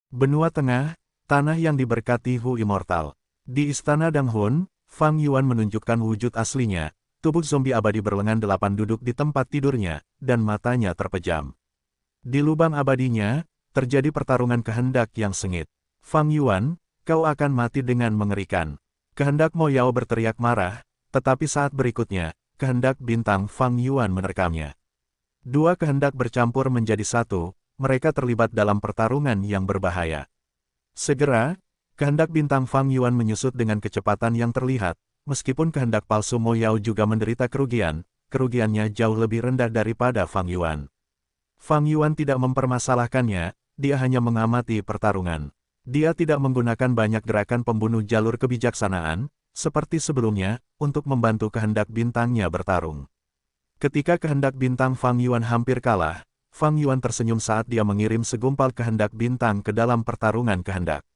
Benua Tengah, tanah yang diberkati Hu Immortal. Di Istana Danghun, Fang Yuan menunjukkan wujud aslinya, tubuh zombie abadi berlengan 8 duduk di tempat tidurnya, dan matanya terpejam. Di lubang abadinya, terjadi pertarungan kehendak yang sengit. Fang Yuan, kau akan mati dengan mengerikan. Kehendak Mo Yao berteriak marah, tetapi saat berikutnya, kehendak bintang Fang Yuan menerkamnya. Dua kehendak bercampur menjadi satu, mereka terlibat dalam pertarungan yang berbahaya. Segera, kehendak bintang Fang Yuan menyusut dengan kecepatan yang terlihat, meskipun kehendak palsu Mo Yao juga menderita kerugian, kerugiannya jauh lebih rendah daripada Fang Yuan. Fang Yuan tidak mempermasalahkannya, dia hanya mengamati pertarungan. Dia tidak menggunakan banyak gerakan pembunuh jalur kebijaksanaan, seperti sebelumnya, untuk membantu kehendak bintangnya bertarung. Ketika kehendak bintang Fang Yuan hampir kalah, Fang Yuan tersenyum saat dia mengirim segumpal kehendak bintang ke dalam pertarungan kehendak.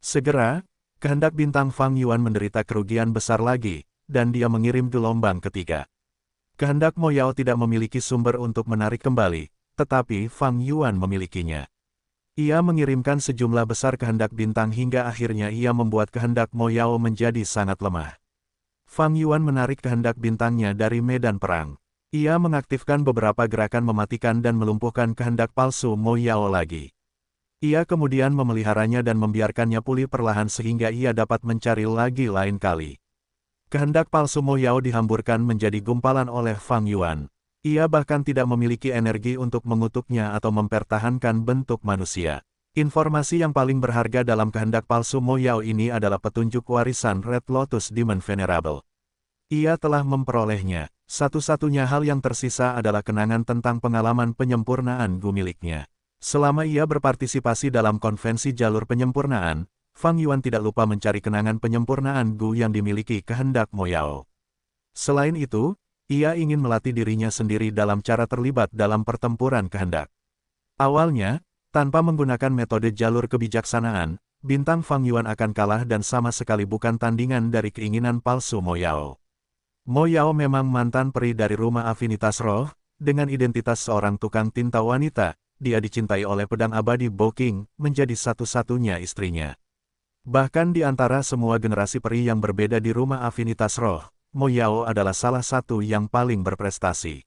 Segera, kehendak bintang Fang Yuan menderita kerugian besar lagi, dan dia mengirim gelombang ketiga. Kehendak Mo Yao tidak memiliki sumber untuk menarik kembali, tetapi Fang Yuan memilikinya. Ia mengirimkan sejumlah besar kehendak bintang hingga akhirnya ia membuat kehendak Mo Yao menjadi sangat lemah. Fang Yuan menarik kehendak bintangnya dari medan perang. Ia mengaktifkan beberapa gerakan mematikan dan melumpuhkan kehendak palsu Mo Yao lagi. Ia kemudian memeliharanya dan membiarkannya pulih perlahan sehingga ia dapat mencari lagi lain kali. Kehendak palsu Mo Yao dihamburkan menjadi gumpalan oleh Fang Yuan. Ia bahkan tidak memiliki energi untuk mengutuknya atau mempertahankan bentuk manusia. Informasi yang paling berharga dalam kehendak palsu Mo Yao ini adalah petunjuk warisan Red Lotus Demon Venerable. Ia telah memperolehnya. Satu-satunya hal yang tersisa adalah kenangan tentang pengalaman penyempurnaan Gu miliknya. Selama ia berpartisipasi dalam konvensi jalur penyempurnaan, Fang Yuan tidak lupa mencari kenangan penyempurnaan Gu yang dimiliki kehendak Mo Yao. Selain itu, ia ingin melatih dirinya sendiri dalam cara terlibat dalam pertempuran kehendak. Awalnya, tanpa menggunakan metode jalur kebijaksanaan, bintang Fang Yuan akan kalah dan sama sekali bukan tandingan dari keinginan palsu Mo Yao. Mo Yao memang mantan peri dari rumah afinitas roh, dengan identitas seorang tukang tinta wanita, dia dicintai oleh pedang abadi Bo King, menjadi satu-satunya istrinya. Bahkan di antara semua generasi peri yang berbeda di rumah afinitas roh, Mo Yao adalah salah satu yang paling berprestasi.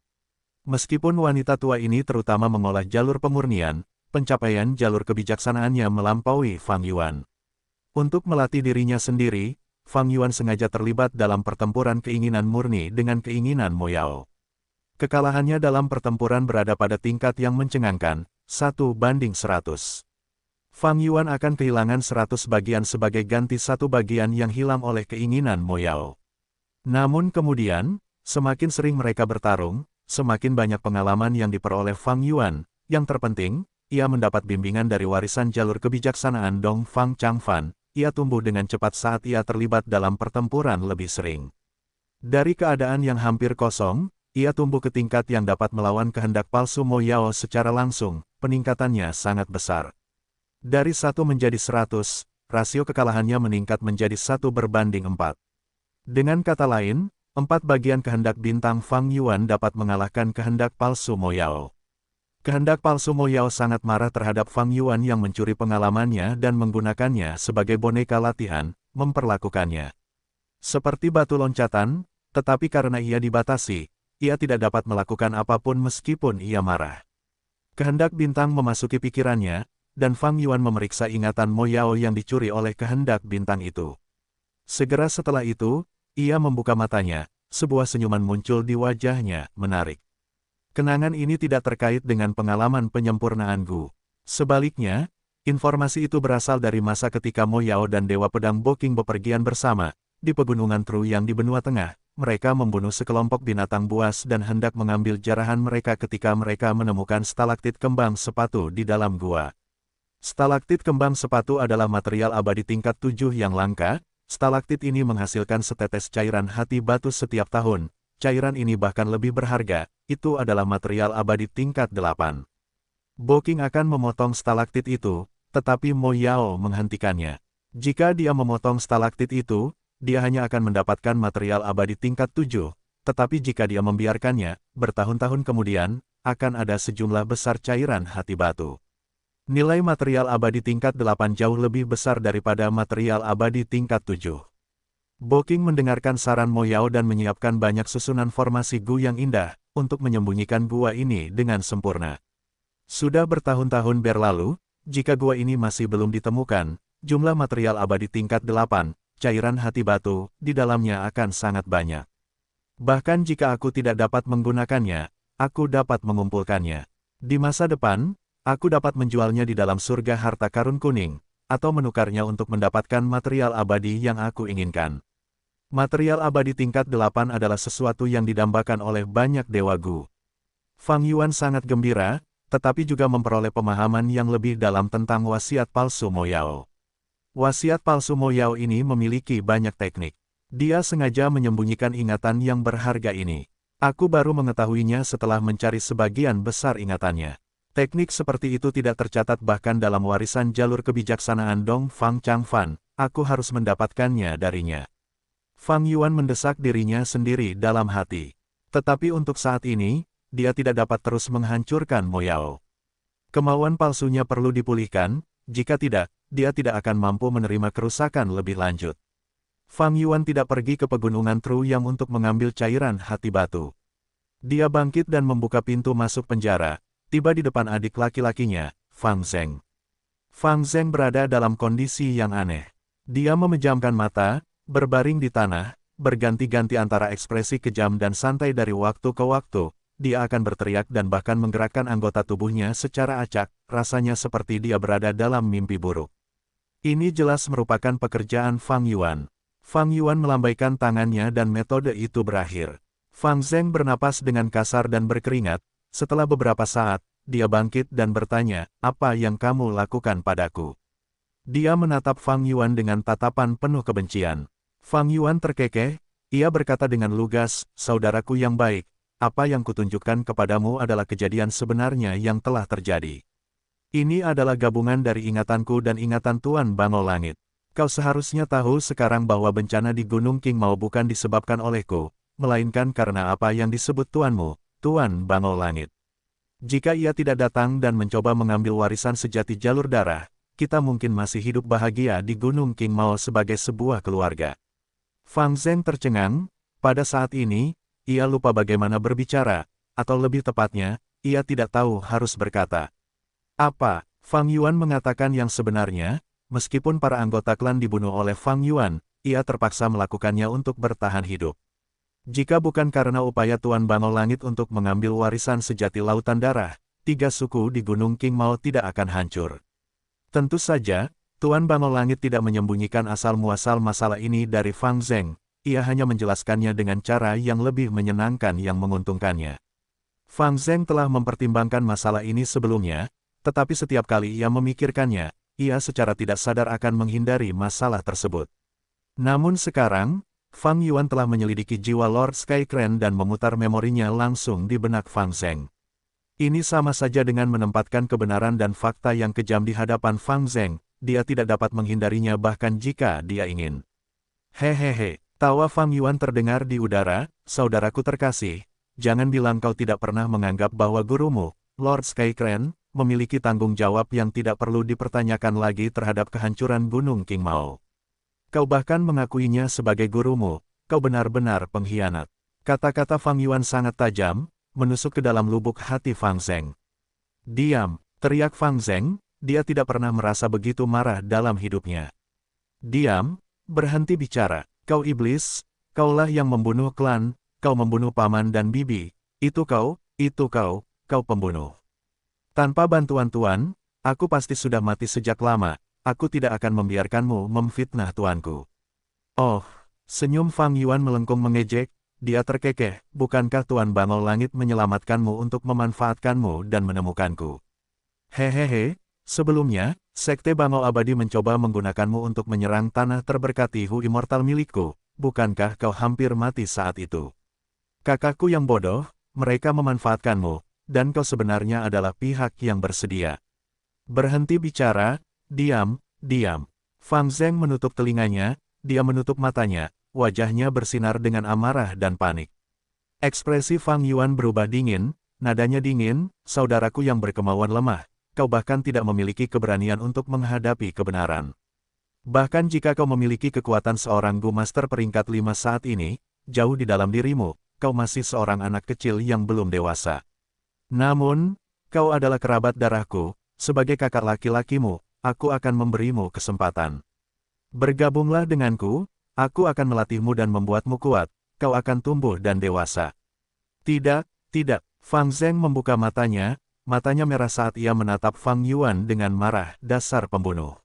Meskipun wanita tua ini terutama mengolah jalur pemurnian, pencapaian jalur kebijaksanaannya melampaui Fang Yuan. Untuk melatih dirinya sendiri, Fang Yuan sengaja terlibat dalam pertempuran keinginan murni dengan keinginan Mo Yao. Kekalahannya dalam pertempuran berada pada tingkat yang mencengangkan, 1:100. Fang Yuan akan kehilangan 100 bagian sebagai ganti 1 bagian yang hilang oleh keinginan Mo Yao. Namun kemudian, semakin sering mereka bertarung, semakin banyak pengalaman yang diperoleh Fang Yuan. Yang terpenting, ia mendapat bimbingan dari warisan jalur kebijaksanaan Dong Fang Changfan. Ia tumbuh dengan cepat saat ia terlibat dalam pertempuran lebih sering. Dari keadaan yang hampir kosong, ia tumbuh ke tingkat yang dapat melawan kehendak palsu Mo Yao secara langsung, peningkatannya sangat besar. Dari 1 menjadi 100, rasio kekalahannya meningkat menjadi 1:4. Dengan kata lain, 4 bagian kehendak bintang Fang Yuan dapat mengalahkan kehendak palsu Mo Yao. Kehendak palsu Mo Yao sangat marah terhadap Fang Yuan yang mencuri pengalamannya dan menggunakannya sebagai boneka latihan, memperlakukannya seperti batu loncatan, tetapi karena ia dibatasi, ia tidak dapat melakukan apapun meskipun ia marah. Kehendak bintang memasuki pikirannya, dan Fang Yuan memeriksa ingatan Mo Yao yang dicuri oleh kehendak bintang itu. Segera setelah itu, ia membuka matanya, sebuah senyuman muncul di wajahnya, menarik. Kenangan ini tidak terkait dengan pengalaman penyempurnaan Gu. Sebaliknya, informasi itu berasal dari masa ketika Mo Yao dan Dewa Pedang Bo King bepergian bersama, di pegunungan Tru yang di benua tengah. Mereka membunuh sekelompok binatang buas dan hendak mengambil jarahan mereka ketika mereka menemukan stalaktit kembang sepatu di dalam gua. Stalaktit kembang sepatu adalah material abadi tingkat 7 yang langka. Stalaktit ini menghasilkan setetes cairan hati batu setiap tahun. Cairan ini bahkan lebih berharga, itu adalah material abadi tingkat 8. Bo King akan memotong stalaktit itu, tetapi Mo Yao menghentikannya. Jika dia memotong stalaktit itu, dia hanya akan mendapatkan material abadi tingkat 7, tetapi jika dia membiarkannya, bertahun-tahun kemudian, akan ada sejumlah besar cairan hati batu. Nilai material abadi tingkat 8 jauh lebih besar daripada material abadi tingkat 7. Boking mendengarkan saran Mo Yao dan menyiapkan banyak susunan formasi Gu yang indah, untuk menyembunyikan gua ini dengan sempurna. Sudah bertahun-tahun berlalu, jika gua ini masih belum ditemukan, jumlah material abadi tingkat 8, cairan hati batu, di dalamnya akan sangat banyak. Bahkan jika aku tidak dapat menggunakannya, aku dapat mengumpulkannya. Di masa depan, aku dapat menjualnya di dalam surga harta karun kuning, atau menukarnya untuk mendapatkan material abadi yang aku inginkan. Material abadi tingkat 8 adalah sesuatu yang didambakan oleh banyak dewa Gu. Fang Yuan sangat gembira, tetapi juga memperoleh pemahaman yang lebih dalam tentang wasiat palsu Mo Yao. Wasiat palsu Mo Yao ini memiliki banyak teknik. Dia sengaja menyembunyikan ingatan yang berharga ini. Aku baru mengetahuinya setelah mencari sebagian besar ingatannya. Teknik seperti itu tidak tercatat bahkan dalam warisan jalur kebijaksanaan Dong Fang Changfan. Aku harus mendapatkannya darinya. Fang Yuan mendesak dirinya sendiri dalam hati. Tetapi untuk saat ini, dia tidak dapat terus menghancurkan Mo Yao. Kemauan palsunya perlu dipulihkan, jika tidak, dia tidak akan mampu menerima kerusakan lebih lanjut. Fang Yuan tidak pergi ke pegunungan Truyang untuk mengambil cairan hati batu. Dia bangkit dan membuka pintu masuk penjara, tiba di depan adik laki-lakinya, Fang Zheng. Fang Zheng berada dalam kondisi yang aneh. Dia memejamkan mata, berbaring di tanah, berganti-ganti antara ekspresi kejam dan santai dari waktu ke waktu. Dia akan berteriak dan bahkan menggerakkan anggota tubuhnya secara acak, rasanya seperti dia berada dalam mimpi buruk. Ini jelas merupakan pekerjaan Fang Yuan. Fang Yuan melambaikan tangannya dan metode itu berakhir. Fang Zheng bernapas dengan kasar dan berkeringat. Setelah beberapa saat, dia bangkit dan bertanya, "Apa yang kamu lakukan padaku?" Dia menatap Fang Yuan dengan tatapan penuh kebencian. Fang Yuan terkekeh, ia berkata dengan lugas, "Saudaraku yang baik, apa yang kutunjukkan kepadamu adalah kejadian sebenarnya yang telah terjadi. Ini adalah gabungan dari ingatanku dan ingatan Tuan Bangau Langit. Kau seharusnya tahu sekarang bahwa bencana di Gunung Qingmao bukan disebabkan olehku, melainkan karena apa yang disebut Tuanmu, Tuan Bangau Langit. Jika ia tidak datang dan mencoba mengambil warisan sejati jalur darah, kita mungkin masih hidup bahagia di Gunung Qingmao sebagai sebuah keluarga." Fang Zheng tercengang, pada saat ini, ia lupa bagaimana berbicara, atau lebih tepatnya, ia tidak tahu harus berkata apa. Fang Yuan mengatakan yang sebenarnya, meskipun para anggota klan dibunuh oleh Fang Yuan, ia terpaksa melakukannya untuk bertahan hidup. Jika bukan karena upaya Tuan Bangau Langit untuk mengambil warisan sejati Lautan Darah, 3 suku di Gunung Qingmao tidak akan hancur. Tentu saja, Tuan Bangau Langit tidak menyembunyikan asal-muasal masalah ini dari Fang Zheng, ia hanya menjelaskannya dengan cara yang lebih menyenangkan yang menguntungkannya. Fang Zheng telah mempertimbangkan masalah ini sebelumnya, tetapi setiap kali ia memikirkannya, ia secara tidak sadar akan menghindari masalah tersebut. Namun sekarang, Fang Yuan telah menyelidiki jiwa Lord Skycrane dan memutar memorinya langsung di benak Fang Zheng. Ini sama saja dengan menempatkan kebenaran dan fakta yang kejam di hadapan Fang Zheng, dia tidak dapat menghindarinya bahkan jika dia ingin. Hehehe, tawa Fang Yuan terdengar di udara, "Saudaraku terkasih, jangan bilang kau tidak pernah menganggap bahwa gurumu, Lord Skycrane, memiliki tanggung jawab yang tidak perlu dipertanyakan lagi terhadap kehancuran Gunung Qingmao. Kau bahkan mengakuinya sebagai gurumu, kau benar-benar pengkhianat." Kata-kata Fang Yuan sangat tajam, menusuk ke dalam lubuk hati Fang Zheng. "Diam!" teriak Fang Zheng, dia tidak pernah merasa begitu marah dalam hidupnya. "Diam, berhenti bicara, kau iblis, kaulah yang membunuh klan, kau membunuh paman dan bibi, itu kau pembunuh. Tanpa bantuan Tuan, aku pasti sudah mati sejak lama, aku tidak akan membiarkanmu memfitnah tuanku." "Oh," senyum Fang Yuan melengkung mengejek, dia terkekeh, "Bukankah Tuan Bangau Langit menyelamatkanmu untuk memanfaatkanmu dan menemukanku? Hehehe, sebelumnya, Sekte Bangau Abadi mencoba menggunakanmu untuk menyerang tanah terberkati Hu Immortal milikku, bukankah kau hampir mati saat itu? Kakakku yang bodoh, mereka memanfaatkanmu, dan kau sebenarnya adalah pihak yang bersedia. Berhenti bicara, diam." Fang Zheng menutup telinganya, dia menutup matanya, wajahnya bersinar dengan amarah dan panik. Ekspresi Fang Yuan berubah dingin, nadanya dingin, "Saudaraku yang berkemauan lemah, kau bahkan tidak memiliki keberanian untuk menghadapi kebenaran. Bahkan jika kau memiliki kekuatan seorang Gu Master peringkat 5 saat ini, jauh di dalam dirimu, kau masih seorang anak kecil yang belum dewasa. Namun, kau adalah kerabat darahku, sebagai kakak laki-lakimu, aku akan memberimu kesempatan. Bergabunglah denganku, aku akan melatihmu dan membuatmu kuat, kau akan tumbuh dan dewasa. Tidak, tidak, Fang Zheng membuka matanya merah saat ia menatap Fang Yuan dengan marah, dasar pembunuh.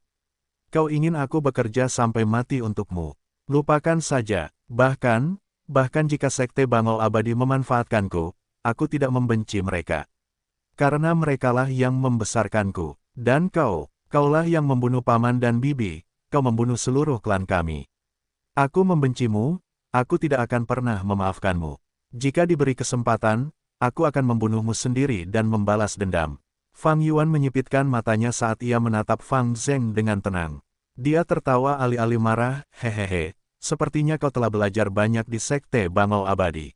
Kau ingin aku bekerja sampai mati untukmu. Lupakan saja, bahkan jika Sekte Bangau Abadi memanfaatkanku, aku tidak membenci mereka. Karena merekalah yang membesarkanku, dan kaulah yang membunuh paman dan bibi, kau membunuh seluruh klan kami. Aku membencimu, aku tidak akan pernah memaafkanmu. Jika diberi kesempatan, aku akan membunuhmu sendiri dan membalas dendam. Fang Yuan menyipitkan matanya saat ia menatap Fang Zheng dengan tenang. Dia tertawa alih-alih marah, hehehe, sepertinya kau telah belajar banyak di Sekte Bangau Abadi.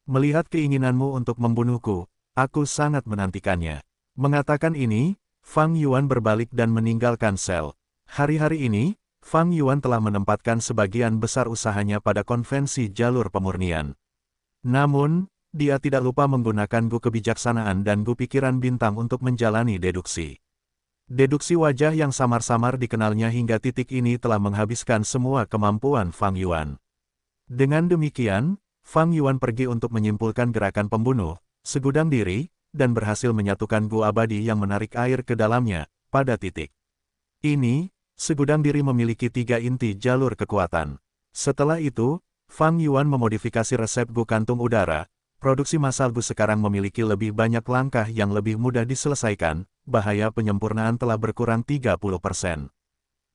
Melihat keinginanmu untuk membunuhku, aku sangat menantikannya. Mengatakan ini, Fang Yuan berbalik dan meninggalkan sel. Hari-hari ini, Fang Yuan telah menempatkan sebagian besar usahanya pada konvensi jalur pemurnian. Namun, dia tidak lupa menggunakan Gu kebijaksanaan dan Gu pikiran bintang untuk menjalani deduksi. Deduksi wajah yang samar-samar dikenalnya hingga titik ini telah menghabiskan semua kemampuan Fang Yuan. Dengan demikian, Fang Yuan pergi untuk menyimpulkan gerakan pembunuh, segudang diri, dan berhasil menyatukan Gu abadi yang menarik air ke dalamnya, pada titik ini, segudang diri memiliki 3 inti jalur kekuatan. Setelah itu, Fang Yuan memodifikasi resep Gu kantung udara. Produksi massal Gu sekarang memiliki lebih banyak langkah yang lebih mudah diselesaikan, bahaya penyempurnaan telah berkurang 30%.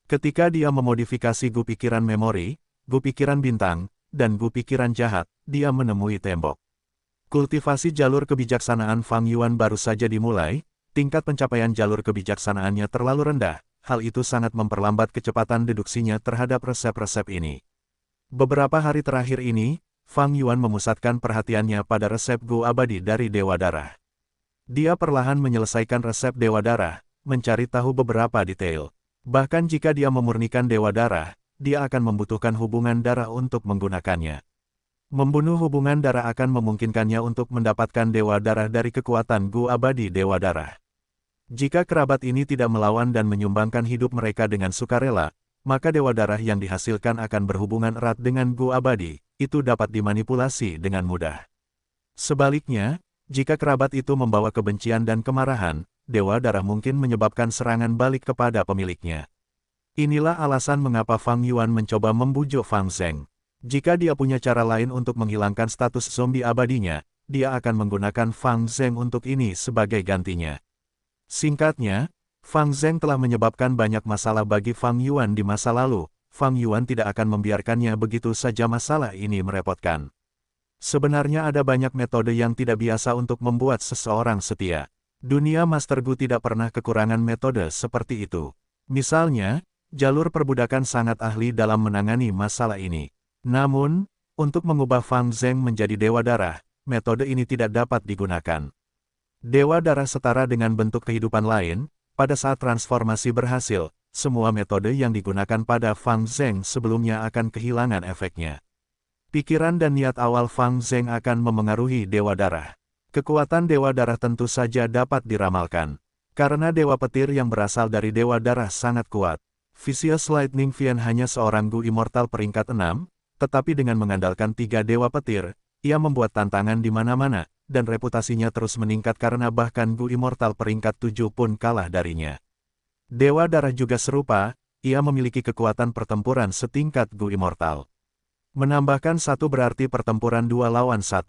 Ketika dia memodifikasi Gu pikiran memori, Gu pikiran bintang, dan Gu pikiran jahat, dia menemui tembok. Kultivasi jalur kebijaksanaan Fang Yuan baru saja dimulai, tingkat pencapaian jalur kebijaksanaannya terlalu rendah, hal itu sangat memperlambat kecepatan deduksinya terhadap resep-resep ini. Beberapa hari terakhir ini, Fang Yuan memusatkan perhatiannya pada resep Gu abadi dari Dewa Darah. Dia perlahan menyelesaikan resep Dewa Darah, mencari tahu beberapa detail. Bahkan jika dia memurnikan Dewa Darah, dia akan membutuhkan hubungan darah untuk menggunakannya. Membunuh hubungan darah akan memungkinkannya untuk mendapatkan Dewa Darah dari kekuatan Gu abadi Dewa Darah. Jika kerabat ini tidak melawan dan menyumbangkan hidup mereka dengan sukarela, maka Dewa Darah yang dihasilkan akan berhubungan erat dengan Gu abadi. Itu dapat dimanipulasi dengan mudah. Sebaliknya, jika kerabat itu membawa kebencian dan kemarahan, Dewa Darah mungkin menyebabkan serangan balik kepada pemiliknya. Inilah alasan mengapa Fang Yuan mencoba membujuk Fang Zheng. Jika dia punya cara lain untuk menghilangkan status zombie abadinya, dia akan menggunakan Fang Zheng untuk ini sebagai gantinya. Singkatnya, Fang Zheng telah menyebabkan banyak masalah bagi Fang Yuan di masa lalu. Fang Yuan tidak akan membiarkannya begitu saja masalah ini merepotkan. Sebenarnya ada banyak metode yang tidak biasa untuk membuat seseorang setia. Dunia Master Gu tidak pernah kekurangan metode seperti itu. Misalnya, jalur perbudakan sangat ahli dalam menangani masalah ini. Namun, untuk mengubah Fang Zheng menjadi Dewa Darah, metode ini tidak dapat digunakan. Dewa Darah setara dengan bentuk kehidupan lain, pada saat transformasi berhasil, semua metode yang digunakan pada Fang Zheng sebelumnya akan kehilangan efeknya. Pikiran dan niat awal Fang Zheng akan memengaruhi Dewa Darah. Kekuatan Dewa Darah tentu saja dapat diramalkan. Karena Dewa Petir yang berasal dari Dewa Darah sangat kuat. Vicious Lightning Fian hanya seorang Gu Immortal peringkat 6, tetapi dengan mengandalkan 3 Dewa Petir, ia membuat tantangan di mana-mana, dan reputasinya terus meningkat karena bahkan Gu Immortal peringkat 7 pun kalah darinya. Dewa Darah juga serupa, ia memiliki kekuatan pertempuran setingkat Gu Immortal. Menambahkan 1 berarti pertempuran 2 lawan 1.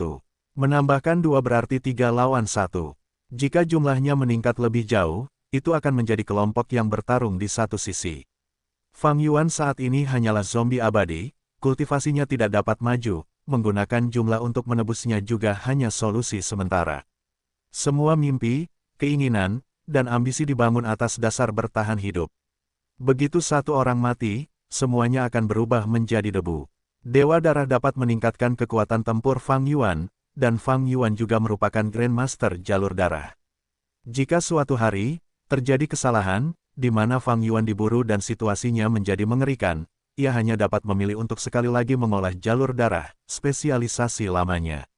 Menambahkan 2 berarti 3 lawan 1. Jika jumlahnya meningkat lebih jauh, itu akan menjadi kelompok yang bertarung di satu sisi. Fang Yuan saat ini hanyalah zombie abadi, kultivasinya tidak dapat maju, menggunakan jumlah untuk menebusnya juga hanya solusi sementara. Semua mimpi, keinginan, dan ambisi dibangun atas dasar bertahan hidup. Begitu satu orang mati, semuanya akan berubah menjadi debu. Dewa Darah dapat meningkatkan kekuatan tempur Fang Yuan, dan Fang Yuan juga merupakan Grandmaster Jalur Darah. Jika suatu hari, Terjadi kesalahan, di mana Fang Yuan diburu dan situasinya menjadi mengerikan. Ia hanya dapat memilih untuk sekali lagi mengolah jalur darah, spesialisasi lamanya.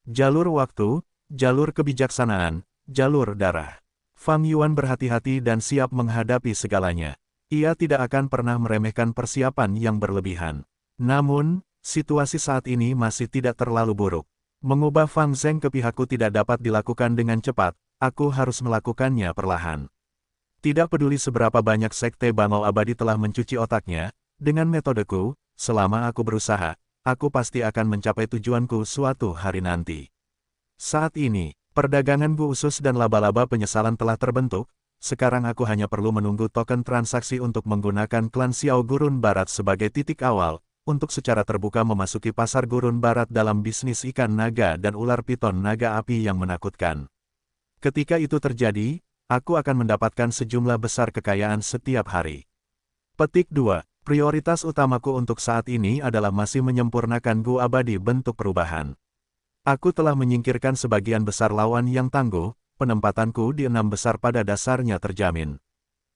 Jalur waktu, jalur kebijaksanaan, jalur darah. Fang Yuan berhati-hati dan siap menghadapi segalanya. Ia tidak akan pernah meremehkan persiapan yang berlebihan. Namun, situasi saat ini masih tidak terlalu buruk. Mengubah Fang Zheng ke pihakku tidak dapat dilakukan dengan cepat, aku harus melakukannya perlahan. Tidak peduli seberapa banyak sekte bangau abadi telah mencuci otaknya, dengan metodeku, selama aku berusaha, aku pasti akan mencapai tujuanku suatu hari nanti. Saat ini, perdagangan Bu Usus dan laba-laba penyesalan telah terbentuk, sekarang aku hanya perlu menunggu token transaksi untuk menggunakan klan Xiao Gurun Barat sebagai titik awal, untuk secara terbuka memasuki pasar Gurun Barat dalam bisnis ikan naga dan ular piton naga api yang menakutkan. Ketika itu terjadi, aku akan mendapatkan sejumlah besar kekayaan setiap hari. Petik 2. Prioritas utamaku untuk saat ini adalah masih menyempurnakan Gu Abadi bentuk perubahan. Aku telah menyingkirkan sebagian besar lawan yang tangguh, penempatanku di 6 besar pada dasarnya terjamin.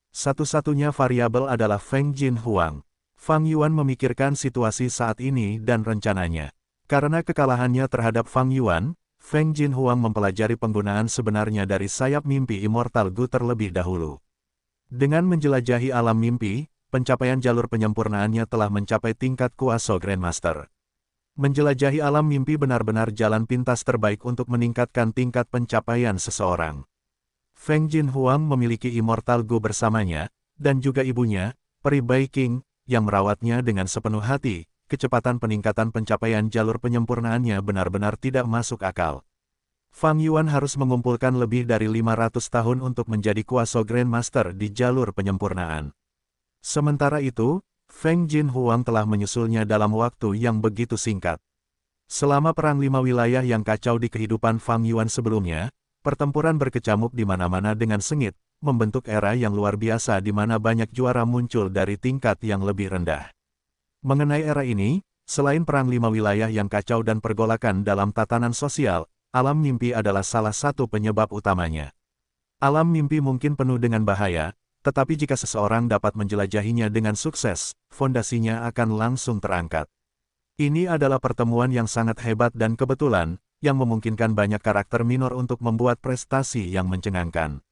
Satu-satunya variabel adalah Feng Jin Huang. Fang Yuan memikirkan situasi saat ini dan rencananya. Karena kekalahannya terhadap Fang Yuan, Feng Jin Huang mempelajari penggunaan sebenarnya dari sayap mimpi Immortal Gu terlebih dahulu. Dengan menjelajahi alam mimpi, pencapaian jalur penyempurnaannya telah mencapai tingkat kuasa Grandmaster. Menjelajahi alam mimpi benar-benar jalan pintas terbaik untuk meningkatkan tingkat pencapaian seseorang. Feng Jin Huang memiliki Immortal Gu bersamanya, dan juga ibunya, Peri Bai Qing, yang merawatnya dengan sepenuh hati. Kecepatan peningkatan pencapaian jalur penyempurnaannya benar-benar tidak masuk akal. Fang Yuan harus mengumpulkan lebih dari 500 tahun untuk menjadi kuasa Grandmaster di jalur penyempurnaan. Sementara itu, Feng Jin Huang telah menyusulnya dalam waktu yang begitu singkat. Selama perang 5 wilayah yang kacau di kehidupan Fang Yuan sebelumnya, pertempuran berkecamuk di mana-mana dengan sengit, membentuk era yang luar biasa di mana banyak juara muncul dari tingkat yang lebih rendah. Mengenai era ini, selain perang 5 wilayah yang kacau dan pergolakan dalam tatanan sosial, alam mimpi adalah salah satu penyebab utamanya. Alam mimpi mungkin penuh dengan bahaya, tetapi jika seseorang dapat menjelajahinya dengan sukses, fondasinya akan langsung terangkat. Ini adalah pertemuan yang sangat hebat dan kebetulan, yang memungkinkan banyak karakter minor untuk membuat prestasi yang mencengangkan.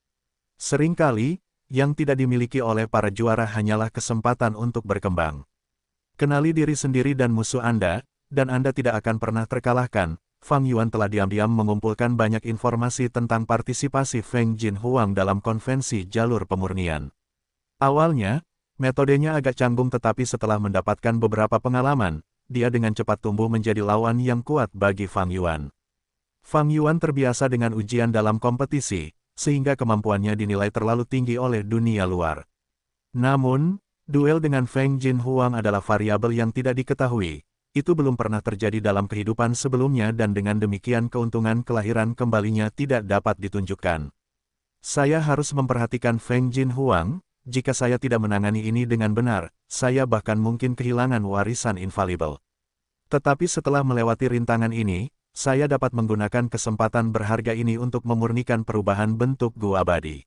Seringkali, yang tidak dimiliki oleh para juara hanyalah kesempatan untuk berkembang. Kenali diri sendiri dan musuh Anda, dan Anda tidak akan pernah terkalahkan. Fang Yuan telah diam-diam mengumpulkan banyak informasi tentang partisipasi Feng Jin Huang dalam konvensi jalur pemurnian. Awalnya, metodenya agak canggung tetapi setelah mendapatkan beberapa pengalaman, dia dengan cepat tumbuh menjadi lawan yang kuat bagi Fang Yuan. Fang Yuan terbiasa dengan ujian dalam kompetisi, sehingga kemampuannya dinilai terlalu tinggi oleh dunia luar. Namun, duel dengan Feng Jin Huang adalah variabel yang tidak diketahui. Itu belum pernah terjadi dalam kehidupan sebelumnya dan dengan demikian keuntungan kelahiran kembalinya tidak dapat ditunjukkan. Saya harus memperhatikan Feng Jin Huang, jika saya tidak menangani ini dengan benar, saya bahkan mungkin kehilangan warisan infalibel. Tetapi setelah melewati rintangan ini, saya dapat menggunakan kesempatan berharga ini untuk memurnikan perubahan bentuk Gu Abadi.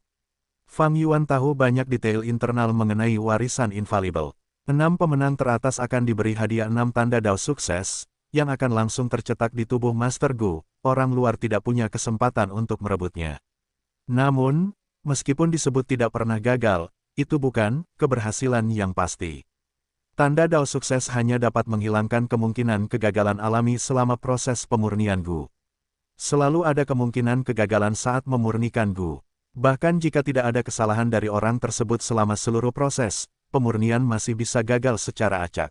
Fang Yuan tahu banyak detail internal mengenai warisan infalibel. 6 pemenang teratas akan diberi hadiah 6 tanda dao sukses, yang akan langsung tercetak di tubuh Master Gu, orang luar tidak punya kesempatan untuk merebutnya. Namun, meskipun disebut tidak pernah gagal, itu bukan keberhasilan yang pasti. Tanda dao sukses hanya dapat menghilangkan kemungkinan kegagalan alami selama proses pemurnian Gu. Selalu ada kemungkinan kegagalan saat memurnikan Gu. Bahkan jika tidak ada kesalahan dari orang tersebut selama seluruh proses, pemurnian masih bisa gagal secara acak.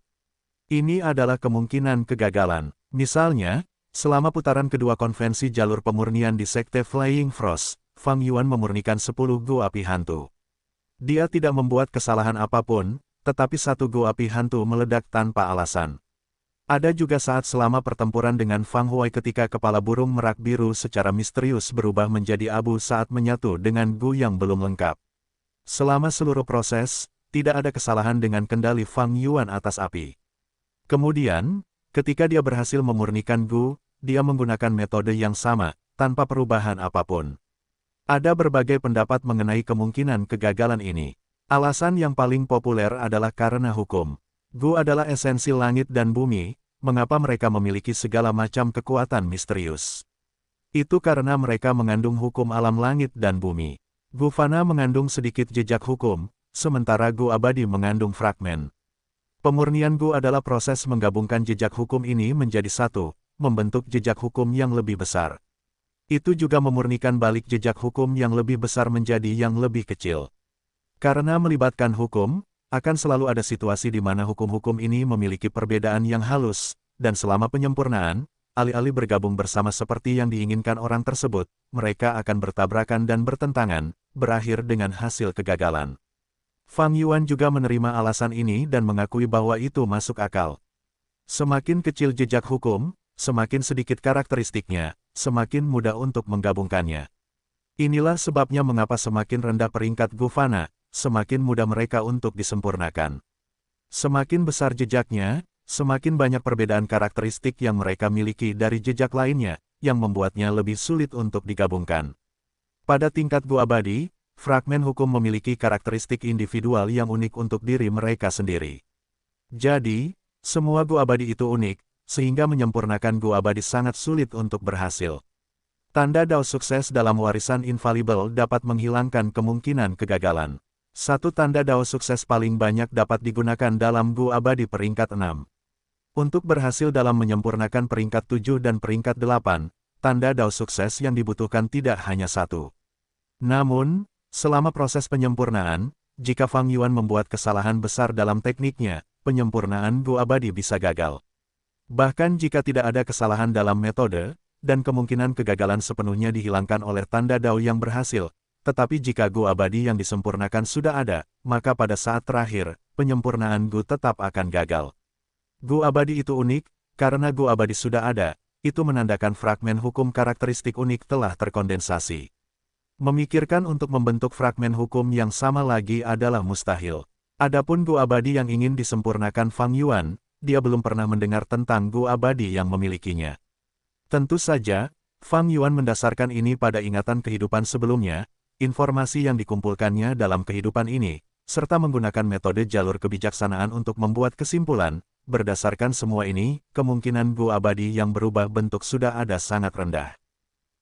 Ini adalah kemungkinan kegagalan. Misalnya, selama putaran kedua konvensi jalur pemurnian di Sekte Flying Frost, Fang Yuan memurnikan 10 Gu api hantu. Dia tidak membuat kesalahan apapun, tetapi satu Gu api hantu meledak tanpa alasan. Ada juga saat selama pertempuran dengan Fang Huai ketika kepala burung merak biru secara misterius berubah menjadi abu saat menyatu dengan Gu yang belum lengkap. Selama seluruh proses, tidak ada kesalahan dengan kendali Fang Yuan atas api. Kemudian, ketika dia berhasil memurnikan Gu, dia menggunakan metode yang sama, tanpa perubahan apapun. Ada berbagai pendapat mengenai kemungkinan kegagalan ini. Alasan yang paling populer adalah karena hukum. Gu adalah esensi langit dan bumi, mengapa mereka memiliki segala macam kekuatan misterius. Itu karena mereka mengandung hukum alam langit dan bumi. Gu fana mengandung sedikit jejak hukum, sementara Gu abadi mengandung fragmen. Pemurnian Gu adalah proses menggabungkan jejak hukum ini menjadi satu, membentuk jejak hukum yang lebih besar. Itu juga memurnikan balik jejak hukum yang lebih besar menjadi yang lebih kecil. Karena melibatkan hukum, akan selalu ada situasi di mana hukum-hukum ini memiliki perbedaan yang halus, dan selama penyempurnaan, alih-alih bergabung bersama seperti yang diinginkan orang tersebut, mereka akan bertabrakan dan bertentangan, berakhir dengan hasil kegagalan. Fang Yuan juga menerima alasan ini dan mengakui bahwa itu masuk akal. Semakin kecil jejak hukum, semakin sedikit karakteristiknya, semakin mudah untuk menggabungkannya. Inilah sebabnya mengapa semakin rendah peringkat Gu fana, semakin mudah mereka untuk disempurnakan. Semakin besar jejaknya, semakin banyak perbedaan karakteristik yang mereka miliki dari jejak lainnya, yang membuatnya lebih sulit untuk digabungkan. Pada tingkat Gu abadi, fragmen hukum memiliki karakteristik individual yang unik untuk diri mereka sendiri. Jadi, semua Gu abadi itu unik, sehingga menyempurnakan Gu abadi sangat sulit untuk berhasil. Tanda Dao sukses dalam warisan infalibel dapat menghilangkan kemungkinan kegagalan. Satu tanda Dao sukses paling banyak dapat digunakan dalam Gu abadi peringkat 6. Untuk berhasil dalam menyempurnakan peringkat 7 dan peringkat 8, tanda Dao sukses yang dibutuhkan tidak hanya satu. Namun, selama proses penyempurnaan, jika Fang Yuan membuat kesalahan besar dalam tekniknya, penyempurnaan Gu abadi bisa gagal. Bahkan jika tidak ada kesalahan dalam metode, dan kemungkinan kegagalan sepenuhnya dihilangkan oleh tanda Dao yang berhasil, tetapi jika Gu abadi yang disempurnakan sudah ada, maka pada saat terakhir, penyempurnaan Gu tetap akan gagal. Gu abadi itu unik, karena Gu abadi sudah ada, itu menandakan fragmen hukum karakteristik unik telah terkondensasi. Memikirkan untuk membentuk fragmen hukum yang sama lagi adalah mustahil. Adapun Gu abadi yang ingin disempurnakan Fang Yuan, dia belum pernah mendengar tentang Gu abadi yang memilikinya. Tentu saja, Fang Yuan mendasarkan ini pada ingatan kehidupan sebelumnya, informasi yang dikumpulkannya dalam kehidupan ini, serta menggunakan metode jalur kebijaksanaan untuk membuat kesimpulan. Berdasarkan semua ini, kemungkinan Gu abadi yang berubah bentuk sudah ada sangat rendah.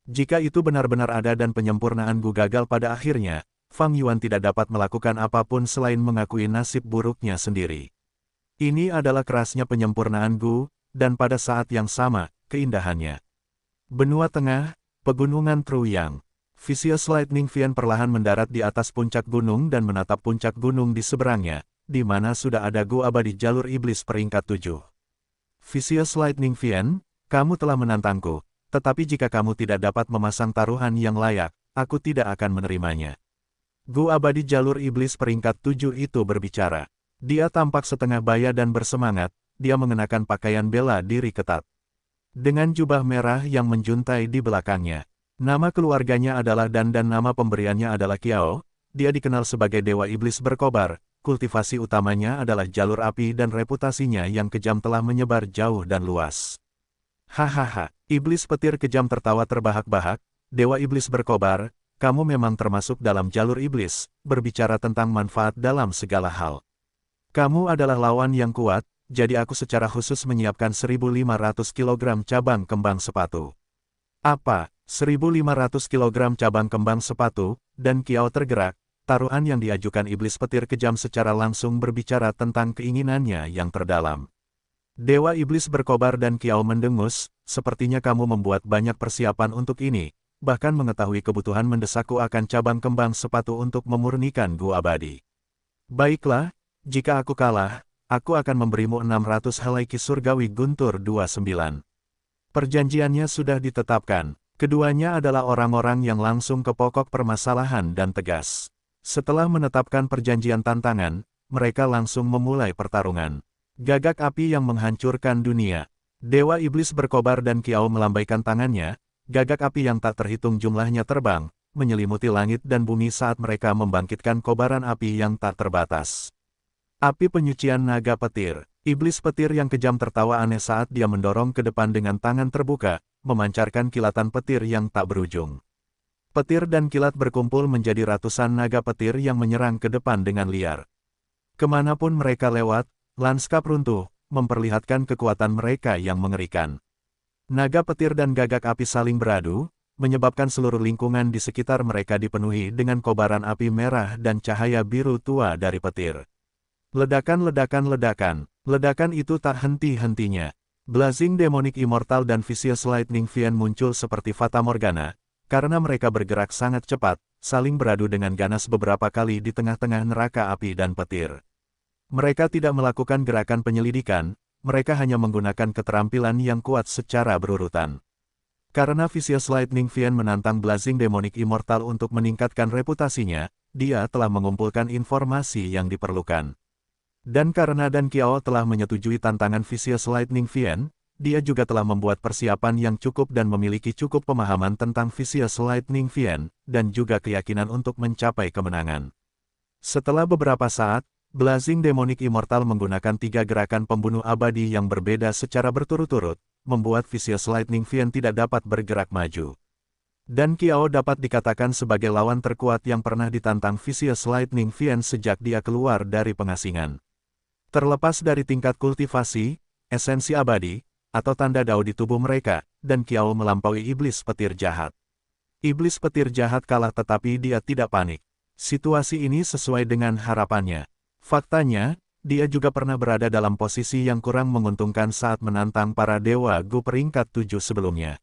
Jika itu benar-benar ada dan penyempurnaan Gu gagal pada akhirnya, Fang Yuan tidak dapat melakukan apapun selain mengakui nasib buruknya sendiri. Ini adalah kerasnya penyempurnaan Gu, dan pada saat yang sama, keindahannya. Benua Tengah, Pegunungan Truyang. Vicious Lightning Fian perlahan mendarat di atas puncak gunung dan menatap puncak gunung di seberangnya, di mana sudah ada Gu abadi jalur iblis peringkat 7. Vicious Lightning Fian, kamu telah menantangku. Tetapi jika kamu tidak dapat memasang taruhan yang layak, aku tidak akan menerimanya. Gu abadi jalur iblis peringkat 7 itu berbicara. Dia tampak setengah baya dan bersemangat, dia mengenakan pakaian bela diri ketat. Dengan jubah merah yang menjuntai di belakangnya. Nama keluarganya adalah Dan dan nama pemberiannya adalah Kiao, dia dikenal sebagai Dewa Iblis berkobar, kultivasi utamanya adalah jalur api dan reputasinya yang kejam telah menyebar jauh dan luas. Hahaha, iblis petir kejam tertawa terbahak-bahak, Dewa Iblis berkobar, kamu memang termasuk dalam jalur iblis, berbicara tentang manfaat dalam segala hal. Kamu adalah lawan yang kuat, jadi aku secara khusus menyiapkan 1.500 kg cabang kembang sepatu. Apa, 1.500 kg cabang kembang sepatu, dan Kiao tergerak, taruhan yang diajukan iblis petir kejam secara langsung berbicara tentang keinginannya yang terdalam. Dewa Iblis berkobar dan Kiao mendengus, sepertinya kamu membuat banyak persiapan untuk ini, bahkan mengetahui kebutuhan mendesakku akan cabang kembang sepatu untuk memurnikan Gu abadi. Baiklah, jika aku kalah, aku akan memberimu 600 helai ki surgawi Guntur 29. Perjanjiannya sudah ditetapkan, keduanya adalah orang-orang yang langsung ke pokok permasalahan dan tegas. Setelah menetapkan perjanjian tantangan, mereka langsung memulai pertarungan. Gagak api yang menghancurkan dunia. Dewa Iblis berkobar dan Kiao melambaikan tangannya, gagak api yang tak terhitung jumlahnya terbang, menyelimuti langit dan bumi saat mereka membangkitkan kobaran api yang tak terbatas. Api penyucian naga petir. Iblis petir yang kejam tertawa aneh saat dia mendorong ke depan dengan tangan terbuka, memancarkan kilatan petir yang tak berujung. Petir dan kilat berkumpul menjadi ratusan naga petir yang menyerang ke depan dengan liar. Kemanapun mereka lewat, lanskap runtuh, memperlihatkan kekuatan mereka yang mengerikan. Naga petir dan gagak api saling beradu, menyebabkan seluruh lingkungan di sekitar mereka dipenuhi dengan kobaran api merah dan cahaya biru tua dari petir. Ledakan, ledakan itu tak henti-hentinya. Blazing Demonic Immortal dan Vicious Lightning Fiend muncul seperti Fata Morgana, karena mereka bergerak sangat cepat, saling beradu dengan ganas beberapa kali di tengah-tengah neraka api dan petir. Mereka tidak melakukan gerakan penyelidikan, mereka hanya menggunakan keterampilan yang kuat secara berurutan. Karena Vicious Lightning Fiend menantang Blazing Demonic Immortal untuk meningkatkan reputasinya, dia telah mengumpulkan informasi yang diperlukan. Dan karena Dan Qiao telah menyetujui tantangan Vicious Lightning Fiend, dia juga telah membuat persiapan yang cukup dan memiliki cukup pemahaman tentang Vicious Lightning Fiend, dan juga keyakinan untuk mencapai kemenangan. Setelah beberapa saat, Blazing Demonic Immortal menggunakan 3 gerakan pembunuh abadi yang berbeda secara berturut-turut, membuat Vicious Lightning Fiend tidak dapat bergerak maju. Dan Qiao dapat dikatakan sebagai lawan terkuat yang pernah ditantang Vicious Lightning Fiend sejak dia keluar dari pengasingan. Terlepas dari tingkat kultivasi, esensi abadi, atau tanda dao di tubuh mereka, Dan Qiao melampaui iblis petir jahat. Iblis petir jahat kalah tetapi dia tidak panik. Situasi ini sesuai dengan harapannya. Faktanya, dia juga pernah berada dalam posisi yang kurang menguntungkan saat menantang para dewa Gu peringkat 7 sebelumnya.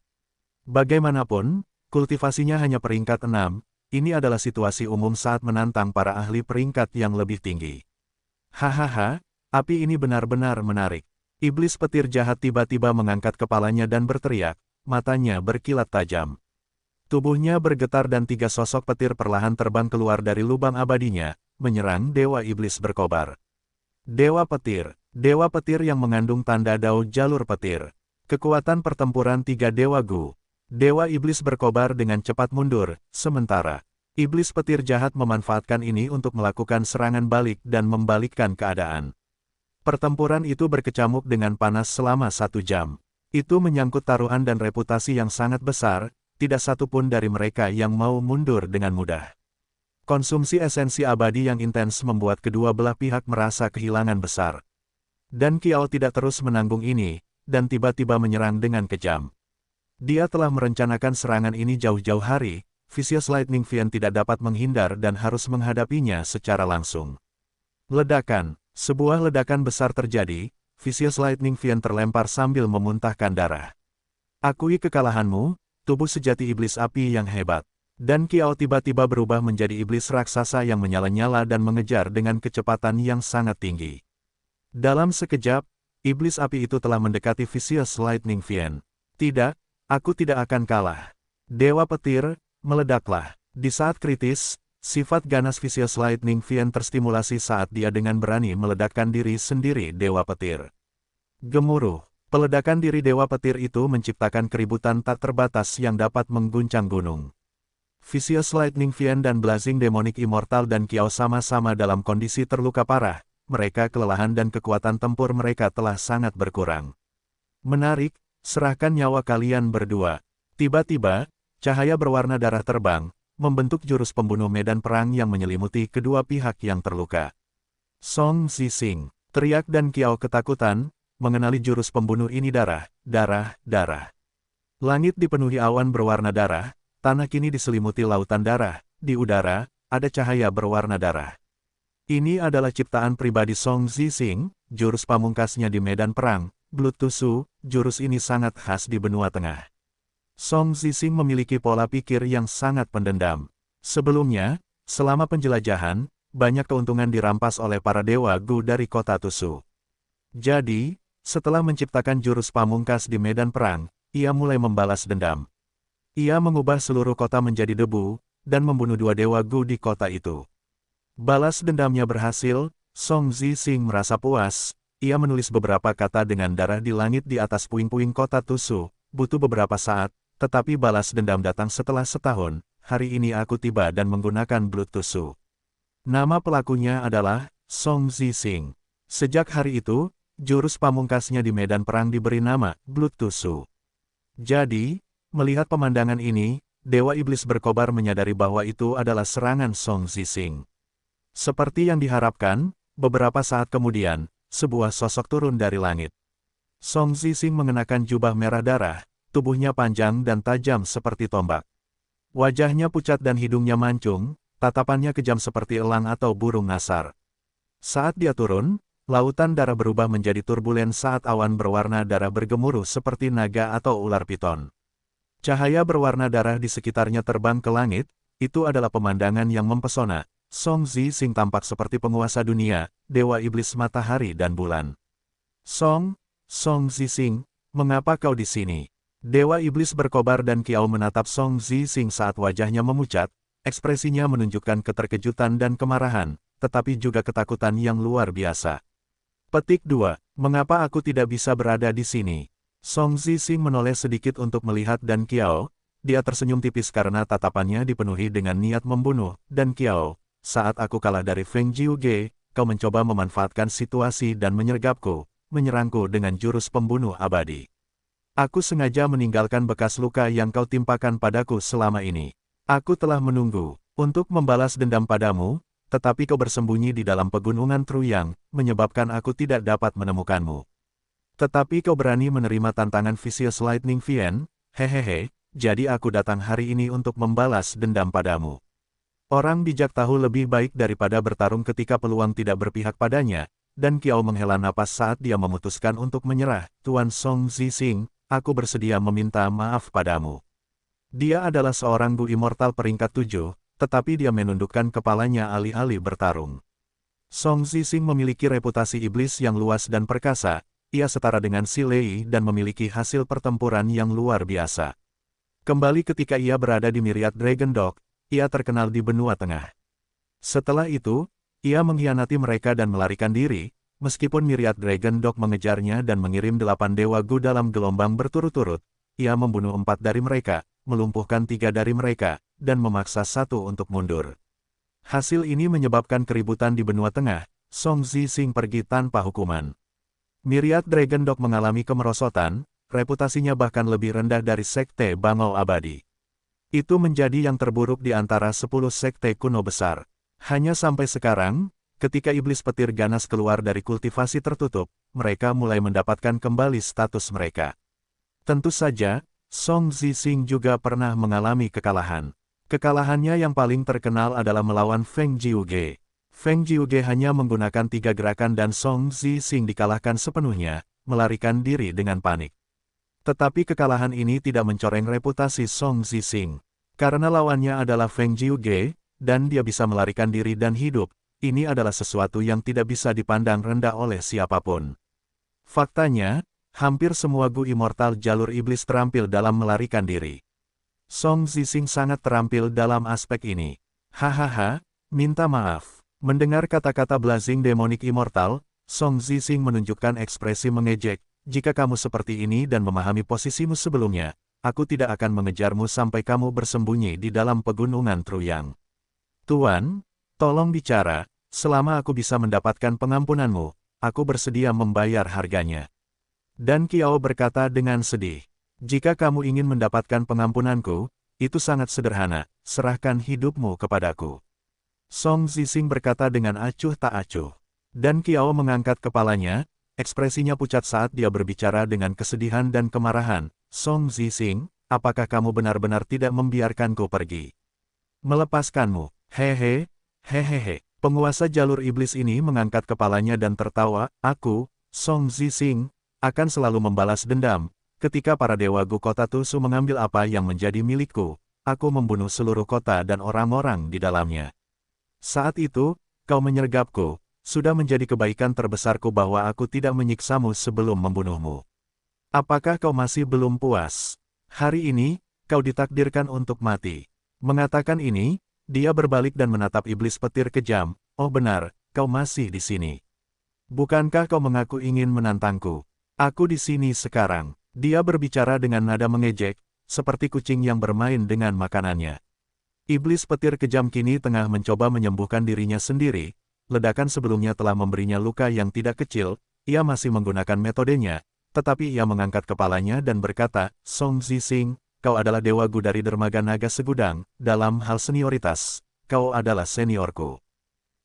Bagaimanapun, kultivasinya hanya peringkat 6, ini adalah situasi umum saat menantang para ahli peringkat yang lebih tinggi. Hahaha, api ini benar-benar menarik. Iblis petir jahat tiba-tiba mengangkat kepalanya dan berteriak, matanya berkilat tajam. Tubuhnya bergetar dan 3 sosok petir perlahan terbang keluar dari lubang abadinya, menyerang Dewa Iblis berkobar. Dewa Petir yang mengandung tanda dao jalur petir. Kekuatan pertempuran 3 Dewa Gu. Dewa Iblis berkobar dengan cepat mundur, sementara Iblis petir jahat memanfaatkan ini untuk melakukan serangan balik dan membalikkan keadaan. Pertempuran itu berkecamuk dengan panas selama 1 jam. Itu menyangkut taruhan dan reputasi yang sangat besar, tidak satu pun dari mereka yang mau mundur dengan mudah. Konsumsi esensi abadi yang intens membuat kedua belah pihak merasa kehilangan besar. Dan Qiao tidak terus menanggung ini, dan tiba-tiba menyerang dengan kejam. Dia telah merencanakan serangan ini jauh-jauh hari, Vicious Lightning Fiend tidak dapat menghindar dan harus menghadapinya secara langsung. Ledakan. Sebuah ledakan besar terjadi, Vicious Lightning Fiend terlempar sambil memuntahkan darah. Akui kekalahanmu, tubuh sejati iblis api yang hebat. Dan Qiao tiba-tiba berubah menjadi iblis raksasa yang menyala-nyala dan mengejar dengan kecepatan yang sangat tinggi. Dalam sekejap, iblis api itu telah mendekati Vicious Lightning Fiend. Tidak, aku tidak akan kalah. Dewa petir, meledaklah. Di saat kritis, sifat ganas Vicious Lightning Fiend terstimulasi saat dia dengan berani meledakkan diri sendiri Dewa Petir. Gemuruh. Peledakan diri Dewa Petir itu menciptakan keributan tak terbatas yang dapat mengguncang gunung. Vicious Lightning Fiend dan Blazing Demonic Immortal dan Qiao sama-sama dalam kondisi terluka parah, mereka kelelahan dan kekuatan tempur mereka telah sangat berkurang. Menarik, serahkan nyawa kalian berdua. Tiba-tiba, cahaya berwarna darah terbang, membentuk jurus pembunuh medan perang yang menyelimuti kedua pihak yang terluka. Song Zixing, teriak Dan Qiao ketakutan, mengenali jurus pembunuh ini darah. Langit dipenuhi awan berwarna darah, tanah kini diselimuti lautan darah, di udara, ada cahaya berwarna darah. Ini adalah ciptaan pribadi Song Zixing, jurus pamungkasnya di medan perang, Blood Tusu, jurus ini sangat khas di benua tengah. Song Zixing memiliki pola pikir yang sangat pendendam. Sebelumnya, selama penjelajahan, banyak keuntungan dirampas oleh para dewa Gu dari kota Tusu. Jadi, setelah menciptakan jurus pamungkas di medan perang, ia mulai membalas dendam. Ia mengubah seluruh kota menjadi debu, dan membunuh 2 dewa Gu di kota itu. Balas dendamnya berhasil, Song Zixing merasa puas, ia menulis beberapa kata dengan darah di langit di atas puing-puing kota Tusu, butuh beberapa saat, tetapi balas dendam datang setelah setahun. Hari ini aku tiba dan menggunakan Blood Tusu. Nama pelakunya adalah Song Zixing. Sejak hari itu, jurus pamungkasnya di medan perang diberi nama Blood Tusu. Jadi, melihat pemandangan ini, Dewa Iblis berkobar menyadari bahwa itu adalah serangan Song Zixing. Seperti yang diharapkan, beberapa saat kemudian, sebuah sosok turun dari langit. Song Zixing mengenakan jubah merah darah, tubuhnya panjang dan tajam seperti tombak. Wajahnya pucat dan hidungnya mancung, tatapannya kejam seperti elang atau burung nasar. Saat dia turun, lautan darah berubah menjadi turbulen saat awan berwarna darah bergemuruh seperti naga atau ular piton. Cahaya berwarna darah di sekitarnya terbang ke langit, itu adalah pemandangan yang mempesona. Song Zixing tampak seperti penguasa dunia, dewa iblis matahari dan bulan. Song Zixing, mengapa kau di sini? Dewa iblis berkobar dan kiau menatap Song Zixing saat wajahnya memucat, ekspresinya menunjukkan keterkejutan dan kemarahan, tetapi juga ketakutan yang luar biasa. Petik 2. Mengapa aku tidak bisa berada di sini? Song Zixing menoleh sedikit untuk melihat dan kiau. Dia tersenyum tipis karena tatapannya dipenuhi dengan niat membunuh, dan kiau, saat aku kalah dari Feng Jiuge, kau mencoba memanfaatkan situasi dan menyerangku dengan jurus pembunuh abadi. Aku sengaja meninggalkan bekas luka yang kau timpakan padaku selama ini. Aku telah menunggu untuk membalas dendam padamu, tetapi kau bersembunyi di dalam pegunungan Truyang, menyebabkan aku tidak dapat menemukanmu. Tetapi kau berani menerima tantangan Vicious Lightning Vien, hehehe, jadi aku datang hari ini untuk membalas dendam padamu. Orang bijak tahu lebih baik daripada bertarung ketika peluang tidak berpihak padanya, dan Kiao menghela napas saat dia memutuskan untuk menyerah. Tuan Song Zixing, aku bersedia meminta maaf padamu. Dia adalah seorang Gu Immortal peringkat 7, tetapi dia menundukkan kepalanya alih-alih bertarung. Song Zixing memiliki reputasi iblis yang luas dan perkasa. Ia setara dengan Si Lei dan memiliki hasil pertempuran yang luar biasa. Kembali ketika ia berada di Myriad Dragon Dog, ia terkenal di benua tengah. Setelah itu, ia mengkhianati mereka dan melarikan diri, meskipun Myriad Dragon Dog mengejarnya dan mengirim 8 dewa Gu dalam gelombang berturut-turut, ia membunuh 4 dari mereka, melumpuhkan 3 dari mereka, dan memaksa 1 untuk mundur. Hasil ini menyebabkan keributan di benua tengah. Song Zixing pergi tanpa hukuman. Myriad Dragon Dog mengalami kemerosotan, reputasinya bahkan lebih rendah dari Sekte Bangau Abadi. Itu menjadi yang terburuk di antara 10 sekte kuno besar. Hanya sampai sekarang, ketika iblis petir ganas keluar dari kultivasi tertutup, mereka mulai mendapatkan kembali status mereka. Tentu saja, Song Zixing juga pernah mengalami kekalahan. Kekalahannya yang paling terkenal adalah melawan Feng Jiuge. Feng Jiuge hanya menggunakan 3 gerakan dan Song Zixing dikalahkan sepenuhnya, melarikan diri dengan panik. Tetapi kekalahan ini tidak mencoreng reputasi Song Zixing. Karena lawannya adalah Feng Jiuge, dan dia bisa melarikan diri dan hidup, ini adalah sesuatu yang tidak bisa dipandang rendah oleh siapapun. Faktanya, hampir semua Gu Immortal jalur iblis terampil dalam melarikan diri. Song Zixing sangat terampil dalam aspek ini. Hahaha, minta maaf. Mendengar kata-kata Blazing Demonic Immortal, Song Zixing menunjukkan ekspresi mengejek. Jika kamu seperti ini dan memahami posisimu sebelumnya, aku tidak akan mengejarmu sampai kamu bersembunyi di dalam pegunungan Truyang. Tuan, tolong bicara, selama aku bisa mendapatkan pengampunanmu, aku bersedia membayar harganya. Dan Kiao berkata dengan sedih, jika kamu ingin mendapatkan pengampunanku, itu sangat sederhana, serahkan hidupmu kepadaku. Song Zixing berkata dengan acuh tak acuh. Dan Kiao mengangkat kepalanya, ekspresinya pucat saat dia berbicara dengan kesedihan dan kemarahan. Song Zixing, apakah kamu benar-benar tidak membiarkanku pergi? Melepaskanmu, hehe, hehehe. Penguasa jalur iblis ini mengangkat kepalanya dan tertawa, aku, Song Zixing, akan selalu membalas dendam. Ketika para dewa Gu kota Tusu mengambil apa yang menjadi milikku, aku membunuh seluruh kota dan orang-orang di dalamnya. Saat itu, kau menyergapku, sudah menjadi kebaikan terbesarku bahwa aku tidak menyiksamu sebelum membunuhmu. Apakah kau masih belum puas? Hari ini, kau ditakdirkan untuk mati. Mengatakan ini, dia berbalik dan menatap iblis petir kejam, oh benar, kau masih di sini. Bukankah kau mengaku ingin menantangku? Aku di sini sekarang. Dia berbicara dengan nada mengejek, seperti kucing yang bermain dengan makanannya. Iblis petir kejam kini tengah mencoba menyembuhkan dirinya sendiri. Ledakan sebelumnya telah memberinya luka yang tidak kecil, ia masih menggunakan metodenya, tetapi ia mengangkat kepalanya dan berkata, Song Zixing, kau adalah Dewa Gu dari Dermaga Naga Segudang, dalam hal senioritas, kau adalah seniorku.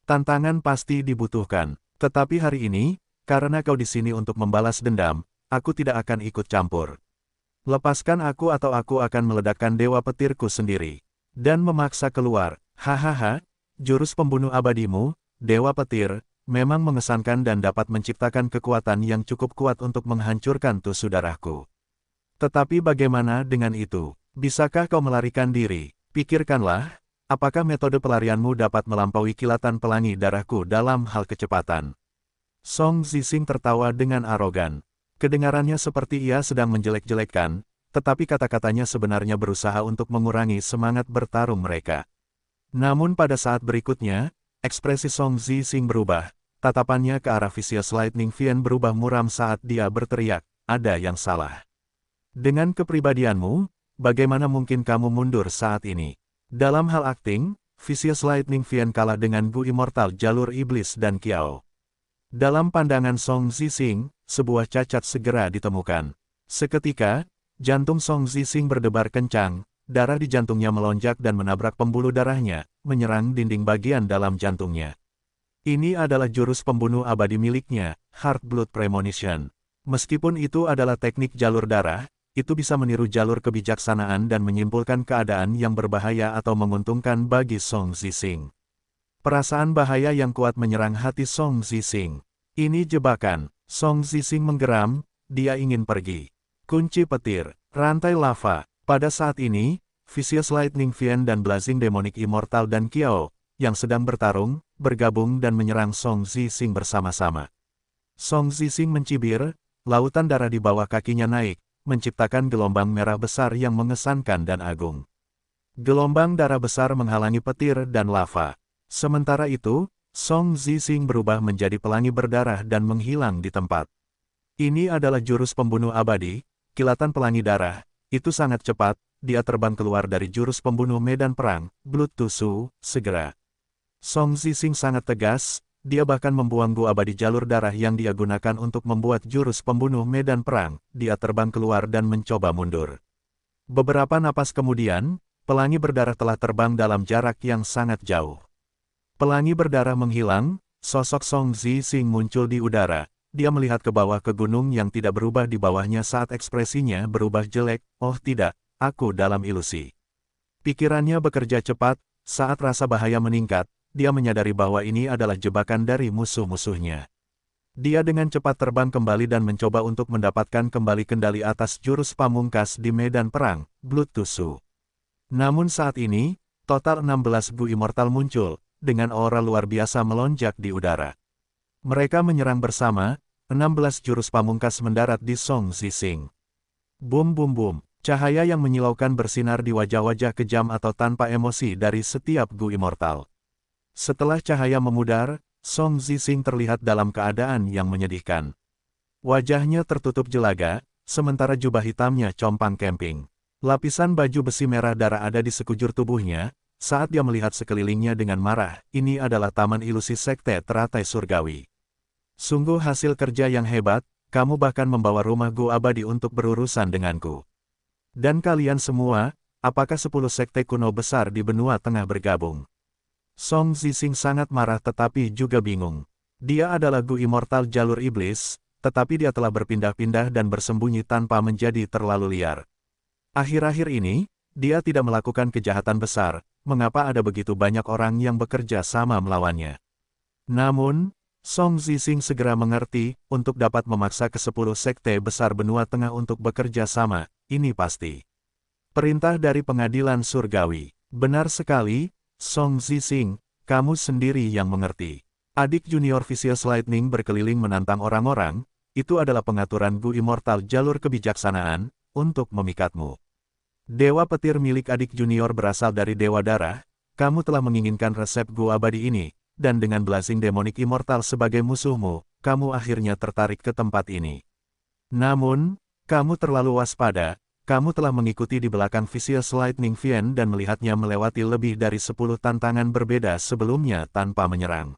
Tantangan pasti dibutuhkan, tetapi hari ini, karena kau di sini untuk membalas dendam, aku tidak akan ikut campur. Lepaskan aku atau aku akan meledakkan Dewa Petirku sendiri. Dan memaksa keluar, hahaha, jurus pembunuh abadimu, Dewa Petir, memang mengesankan dan dapat menciptakan kekuatan yang cukup kuat untuk menghancurkan tusuk darahku. Tetapi bagaimana dengan itu? Bisakah kau melarikan diri? Pikirkanlah, apakah metode pelarianmu dapat melampaui kilatan pelangi darahku dalam hal kecepatan? Song Zixing tertawa dengan arogan. Kedengarannya seperti ia sedang menjelek-jelekkan, tetapi kata-katanya sebenarnya berusaha untuk mengurangi semangat bertarung mereka. Namun pada saat berikutnya, ekspresi Song Zixing berubah, tatapannya ke arah Vicious Lightning Fiend berubah muram saat dia berteriak, ada yang salah. Dengan kepribadianmu, bagaimana mungkin kamu mundur saat ini? Dalam hal akting, Vicious Lightning Fiend kalah dengan Gu Immortal Jalur Iblis dan Kiao. Dalam pandangan Song Zixing, sebuah cacat segera ditemukan. Seketika, jantung Song Zixing berdebar kencang, darah di jantungnya melonjak dan menabrak pembuluh darahnya, menyerang dinding bagian dalam jantungnya. Ini adalah jurus pembunuh abadi miliknya, Heart Blood Premonition. Meskipun itu adalah teknik jalur darah, itu bisa meniru jalur kebijaksanaan dan menyimpulkan keadaan yang berbahaya atau menguntungkan bagi Song Zixing. Perasaan bahaya yang kuat menyerang hati Song Zixing. Ini jebakan. Song Zixing menggeram, dia ingin pergi. Kunci petir, rantai lava. Pada saat ini, Vicious Lightning Fiend dan Blazing Demonic Immortal dan Kiao, yang sedang bertarung, bergabung dan menyerang Song Zixing bersama-sama. Song Zixing mencibir, lautan darah di bawah kakinya naik, menciptakan gelombang merah besar yang mengesankan dan agung. Gelombang darah besar menghalangi petir dan lava. Sementara itu, Song Zixing berubah menjadi pelangi berdarah dan menghilang di tempat. Ini adalah jurus pembunuh abadi, kilatan pelangi darah, itu sangat cepat, dia terbang keluar dari jurus pembunuh medan perang, Blood Tusuk, segera. Song Zixing sangat tegas, dia bahkan membuang Gu abadi jalur darah yang dia gunakan untuk membuat jurus pembunuh medan perang, dia terbang keluar dan mencoba mundur. Beberapa napas kemudian, pelangi berdarah telah terbang dalam jarak yang sangat jauh. Pelangi berdarah menghilang, sosok Song Zixing muncul di udara, dia melihat ke bawah ke gunung yang tidak berubah di bawahnya saat ekspresinya berubah jelek, oh tidak, aku dalam ilusi. Pikirannya bekerja cepat, saat rasa bahaya meningkat, dia menyadari bahwa ini adalah jebakan dari musuh-musuhnya. Dia dengan cepat terbang kembali dan mencoba untuk mendapatkan kembali kendali atas jurus pamungkas di medan perang, Blood Tusuk. Namun saat ini, total 16 Gu Immortal muncul, dengan aura luar biasa melonjak di udara. Mereka menyerang bersama, 16 jurus pamungkas mendarat di Song Zixing. Bum bum bum, cahaya yang menyilaukan bersinar di wajah-wajah kejam atau tanpa emosi dari setiap Gu Immortal. Setelah cahaya memudar, Song Zixing terlihat dalam keadaan yang menyedihkan. Wajahnya tertutup jelaga, sementara jubah hitamnya compang camping. Lapisan baju besi merah darah ada di sekujur tubuhnya. Saat dia melihat sekelilingnya dengan marah, ini adalah taman ilusi sekte teratai surgawi. Sungguh hasil kerja yang hebat, kamu bahkan membawa rumah Gu abadi untuk berurusan denganku. Dan kalian semua, apakah 10 sekte kuno besar di benua tengah bergabung? Song Zixing sangat marah tetapi juga bingung. Dia adalah Gu Immortal Jalur Iblis, tetapi dia telah berpindah-pindah dan bersembunyi tanpa menjadi terlalu liar. Akhir-akhir ini, dia tidak melakukan kejahatan besar. Mengapa ada begitu banyak orang yang bekerja sama melawannya? Namun, Song Zixing segera mengerti, untuk dapat memaksa ke-10 sekte besar benua tengah untuk bekerja sama, ini pasti perintah dari pengadilan surgawi. Benar sekali, Song Zixing, kamu sendiri yang mengerti. Adik junior Vicious Lightning berkeliling menantang orang-orang, itu adalah pengaturan Gu Immortal Jalur Kebijaksanaan, untuk memikatmu. Dewa petir milik adik junior berasal dari Dewa Darah, kamu telah menginginkan resep Gu abadi ini, dan dengan Blazing Demonic Immortal sebagai musuhmu, kamu akhirnya tertarik ke tempat ini. Namun, kamu terlalu waspada, kamu telah mengikuti di belakang Vicious Lightning Fiend dan melihatnya melewati lebih dari 10 tantangan berbeda sebelumnya tanpa menyerang.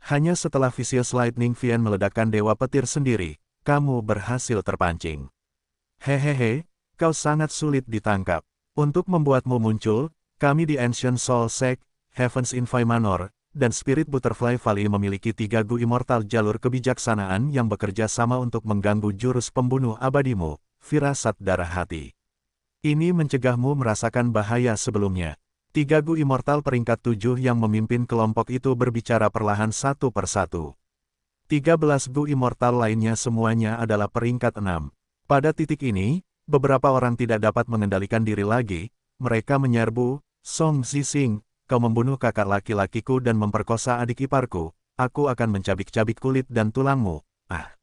Hanya setelah Vicious Lightning Fiend meledakkan Dewa Petir sendiri, kamu berhasil terpancing. Hehehe. kau sangat sulit ditangkap. Untuk membuatmu muncul, kami di Ancient Soul Sect, Heavens Envy Manor, dan Spirit Butterfly Valley memiliki 3 Gu Immortal jalur kebijaksanaan yang bekerja sama untuk mengganggu jurus pembunuh abadimu, firasat darah hati. Ini mencegahmu merasakan bahaya sebelumnya. 3 Gu Immortal peringkat 7 yang memimpin kelompok itu berbicara perlahan satu persatu. 13 Gu Immortal lainnya semuanya adalah peringkat 6. Pada titik ini, beberapa orang tidak dapat mengendalikan diri lagi. Mereka menyerbu, Song Zixing, kau membunuh kakak laki-lakiku dan memperkosa adik iparku, aku akan mencabik-cabik kulit dan tulangmu. Ah!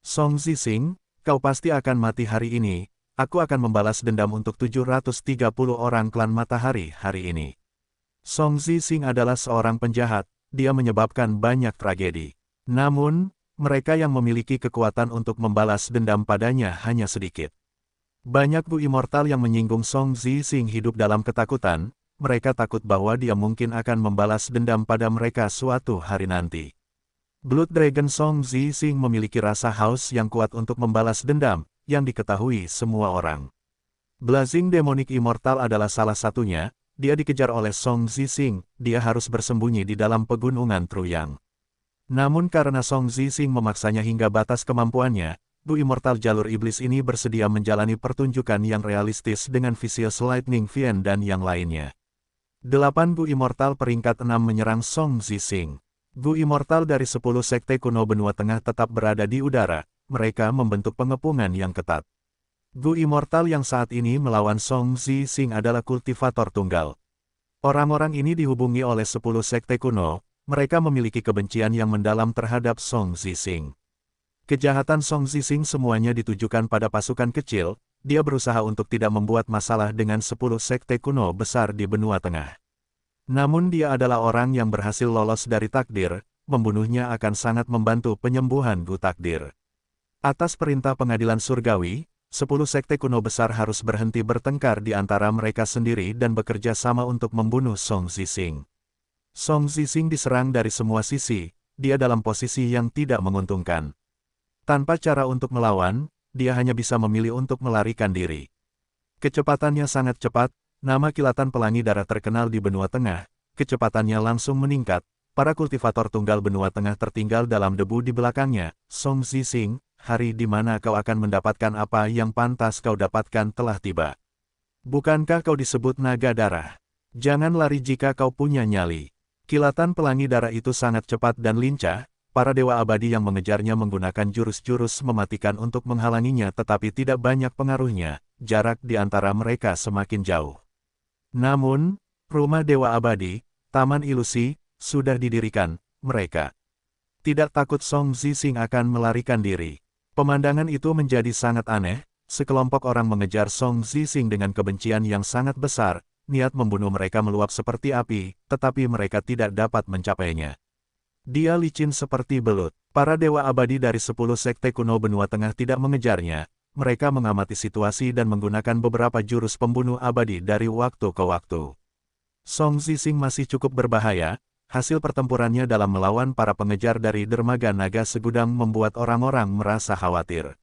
Song Zixing, kau pasti akan mati hari ini, aku akan membalas dendam untuk 730 orang klan matahari hari ini. Song Zixing adalah seorang penjahat, dia menyebabkan banyak tragedi. Namun, mereka yang memiliki kekuatan untuk membalas dendam padanya hanya sedikit. Banyak Gu Immortal yang menyinggung Song Zixing hidup dalam ketakutan. Mereka takut bahwa dia mungkin akan membalas dendam pada mereka suatu hari nanti. Blood Dragon Song Zixing memiliki rasa haus yang kuat untuk membalas dendam, yang diketahui semua orang. Blazing Demonic Immortal adalah salah satunya, dia dikejar oleh Song Zixing, dia harus bersembunyi di dalam pegunungan Truyang. Namun karena Song Zixing memaksanya hingga batas kemampuannya, Gu Immortal jalur iblis ini bersedia menjalani pertunjukan yang realistis dengan Vicious Lightning Fiend dan yang lainnya. 8 Gu Immortal peringkat 6 menyerang Song Zixing. Gu Immortal dari 10 sekte kuno benua tengah tetap berada di udara, mereka membentuk pengepungan yang ketat. Gu Immortal yang saat ini melawan Song Zixing adalah kultivator tunggal. Orang-orang ini dihubungi oleh 10 sekte kuno, mereka memiliki kebencian yang mendalam terhadap Song Zixing. Kejahatan Song Zixing semuanya ditujukan pada pasukan kecil. Dia berusaha untuk tidak membuat masalah dengan 10 sekte kuno besar di benua tengah. Namun dia adalah orang yang berhasil lolos dari takdir, membunuhnya akan sangat membantu penyembuhan Gu takdir. Atas perintah pengadilan surgawi, 10 sekte kuno besar harus berhenti bertengkar di antara mereka sendiri dan bekerja sama untuk membunuh Song Zixing. Song Zixing diserang dari semua sisi, dia dalam posisi yang tidak menguntungkan. Tanpa cara untuk melawan, dia hanya bisa memilih untuk melarikan diri. Kecepatannya sangat cepat, nama kilatan pelangi darah terkenal di benua tengah, kecepatannya langsung meningkat, para kultivator tunggal benua tengah tertinggal dalam debu di belakangnya. Song Zixing, hari di mana kau akan mendapatkan apa yang pantas kau dapatkan telah tiba. Bukankah kau disebut naga darah? Jangan lari jika kau punya nyali. Kilatan pelangi darah itu sangat cepat dan lincah. Para dewa abadi yang mengejarnya menggunakan jurus-jurus mematikan untuk menghalanginya tetapi tidak banyak pengaruhnya, jarak di antara mereka semakin jauh. Namun, rumah dewa abadi, taman ilusi, sudah didirikan, mereka tidak takut Song Zixing akan melarikan diri. Pemandangan itu menjadi sangat aneh, sekelompok orang mengejar Song Zixing dengan kebencian yang sangat besar, niat membunuh mereka meluap seperti api, tetapi mereka tidak dapat mencapainya. Dia licin seperti belut. Para dewa abadi dari 10 sekte kuno benua tengah tidak mengejarnya. Mereka mengamati situasi dan menggunakan beberapa jurus pembunuh abadi dari waktu ke waktu. Song Zixing masih cukup berbahaya. Hasil pertempurannya dalam melawan para pengejar dari dermaga naga segudang membuat orang-orang merasa khawatir.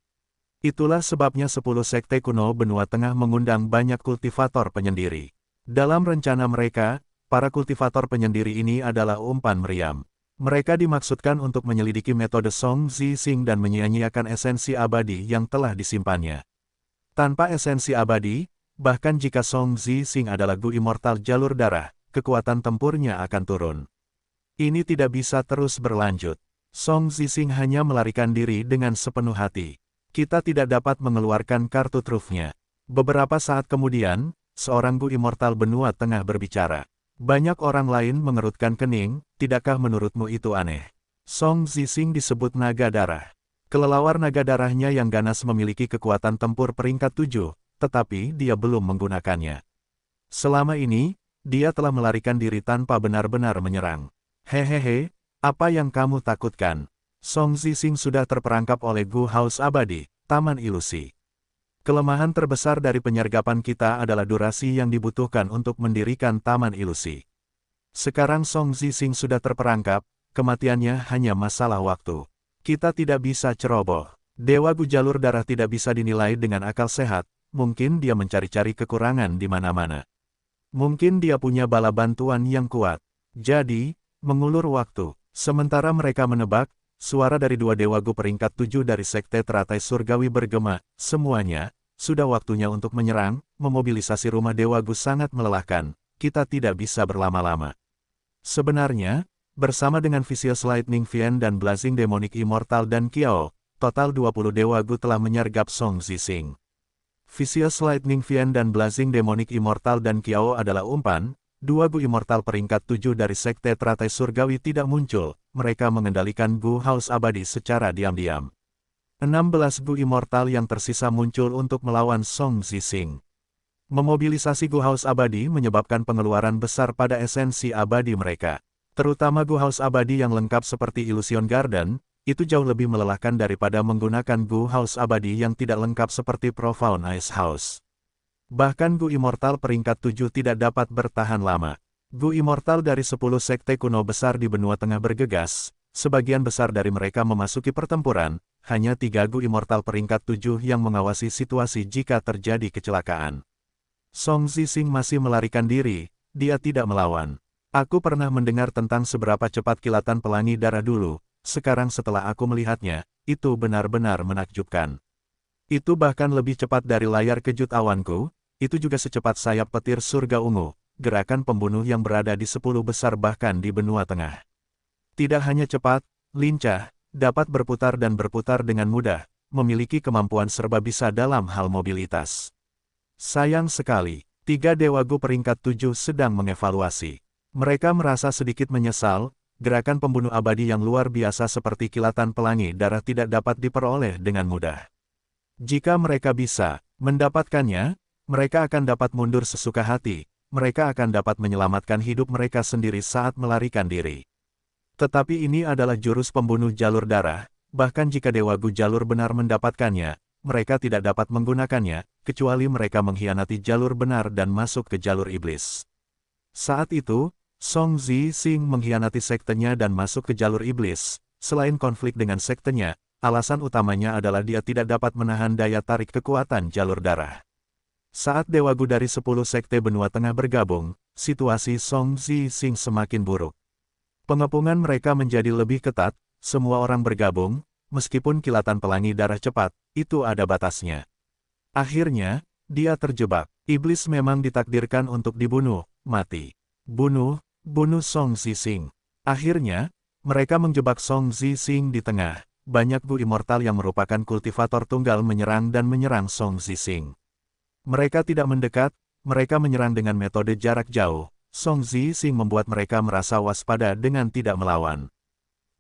Itulah sebabnya 10 sekte kuno benua tengah mengundang banyak kultivator penyendiri. Dalam rencana mereka, para kultivator penyendiri ini adalah umpan meriam. Mereka dimaksudkan untuk menyelidiki metode Song Zixing dan menyia-nyiakan esensi abadi yang telah disimpannya. Tanpa esensi abadi, bahkan jika Song Zixing adalah Gu Immortal jalur darah, kekuatan tempurnya akan turun. Ini tidak bisa terus berlanjut. Song Zixing hanya melarikan diri dengan sepenuh hati. Kita tidak dapat mengeluarkan kartu trufnya. Beberapa saat kemudian, seorang Gu Immortal benua tengah berbicara. Banyak orang lain mengerutkan kening, tidakkah menurutmu itu aneh? Song Zixing disebut naga darah. Kelelawar naga darahnya yang ganas memiliki kekuatan tempur peringkat 7, tetapi dia belum menggunakannya. Selama ini, dia telah melarikan diri tanpa benar-benar menyerang. Hehehe, apa yang kamu takutkan? Song Zixing sudah terperangkap oleh Gu Haus Abadi, Taman Ilusi. Kelemahan terbesar dari penyergapan kita adalah durasi yang dibutuhkan untuk mendirikan Taman Ilusi. Sekarang Song Zixing sudah terperangkap, kematiannya hanya masalah waktu. Kita tidak bisa ceroboh. Dewa Gu jalur darah tidak bisa dinilai dengan akal sehat, mungkin dia mencari-cari kekurangan di mana-mana. Mungkin dia punya bala bantuan yang kuat. Jadi, mengulur waktu. Sementara mereka menebak, suara dari dua dewa Gu peringkat 7 dari Sekte Teratai Surgawi bergema, semuanya, sudah waktunya untuk menyerang, memobilisasi rumah dewa Gu sangat melelahkan, kita tidak bisa berlama-lama. Sebenarnya, bersama dengan Vicious Lightning Fiend dan Blazing Demonic Immortal dan Kiao, total 20 dewa Gu telah menyergap Song Zixing. Vicious Lightning Fiend dan Blazing Demonic Immortal dan Kiao adalah umpan, dua Gu Immortal peringkat 7 dari Sekte Teratai Surgawi tidak muncul, mereka mengendalikan Gu Haus Abadi secara diam-diam. 16 Gu Immortal yang tersisa muncul untuk melawan Song Zixing. Memobilisasi Gu Haus Abadi menyebabkan pengeluaran besar pada esensi abadi mereka. Terutama Gu Haus Abadi yang lengkap seperti Illusion Garden, itu jauh lebih melelahkan daripada menggunakan Gu Haus Abadi yang tidak lengkap seperti Profound Ice House. Bahkan Gu Immortal peringkat 7 tidak dapat bertahan lama. Gu Immortal dari 10 sekte kuno besar di benua tengah bergegas, sebagian besar dari mereka memasuki pertempuran, hanya 3 Gu Immortal peringkat 7 yang mengawasi situasi jika terjadi kecelakaan. Song Zixing masih melarikan diri, dia tidak melawan. Aku pernah mendengar tentang seberapa cepat kilatan pelangi darah dulu. Sekarang setelah aku melihatnya, itu benar-benar menakjubkan. Itu bahkan lebih cepat dari layar kejut awanku, itu juga secepat sayap petir surga ungu, gerakan pembunuh yang berada di 10 besar bahkan di benua tengah. Tidak hanya cepat, lincah, dapat berputar dan berputar dengan mudah, memiliki kemampuan serba bisa dalam hal mobilitas. Sayang sekali, 3 dewa Gu peringkat 7 sedang mengevaluasi. Mereka merasa sedikit menyesal, gerakan pembunuh abadi yang luar biasa seperti kilatan pelangi darah tidak dapat diperoleh dengan mudah. Jika mereka bisa mendapatkannya, mereka akan dapat mundur sesuka hati, mereka akan dapat menyelamatkan hidup mereka sendiri saat melarikan diri. Tetapi ini adalah jurus pembunuh jalur darah, bahkan jika Dewa Gu jalur benar mendapatkannya, mereka tidak dapat menggunakannya, kecuali mereka mengkhianati jalur benar dan masuk ke jalur iblis. Saat itu, Song Zixing mengkhianati sektenya dan masuk ke jalur iblis. Selain konflik dengan sektenya, alasan utamanya adalah dia tidak dapat menahan daya tarik kekuatan jalur darah. Saat Dewa Gu dari 10 sekte benua tengah bergabung, situasi Song Zixing semakin buruk. Pengepungan mereka menjadi lebih ketat, semua orang bergabung, meskipun kilatan pelangi darah cepat, itu ada batasnya. Akhirnya, dia terjebak. Iblis memang ditakdirkan untuk dibunuh, mati. Bunuh Song Zixing. Akhirnya, mereka menjebak Song Zixing di tengah. Banyak Gu Immortal yang merupakan kultivator tunggal menyerang dan menyerang Song Zixing. Mereka tidak mendekat, mereka menyerang dengan metode jarak jauh. Song Zixing membuat mereka merasa waspada dengan tidak melawan.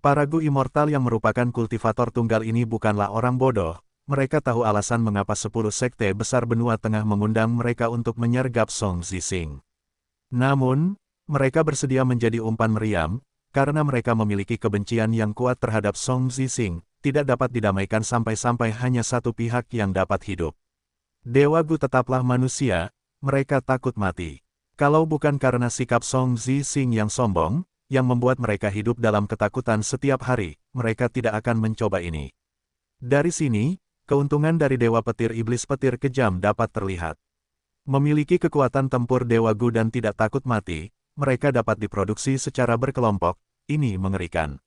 Para Gu Immortal yang merupakan kultivator tunggal ini bukanlah orang bodoh. Mereka tahu alasan mengapa 10 sekte besar benua tengah mengundang mereka untuk menyergap Song Zixing. Namun, mereka bersedia menjadi umpan meriam, karena mereka memiliki kebencian yang kuat terhadap Song Zixing, tidak dapat didamaikan sampai-sampai hanya satu pihak yang dapat hidup. Dewa Gu tetaplah manusia, mereka takut mati. Kalau bukan karena sikap Song Zixing yang sombong, yang membuat mereka hidup dalam ketakutan setiap hari, mereka tidak akan mencoba ini. Dari sini, keuntungan dari Dewa Petir Iblis Petir Kejam dapat terlihat. Memiliki kekuatan tempur Dewa Gu dan tidak takut mati, mereka dapat diproduksi secara berkelompok, ini mengerikan.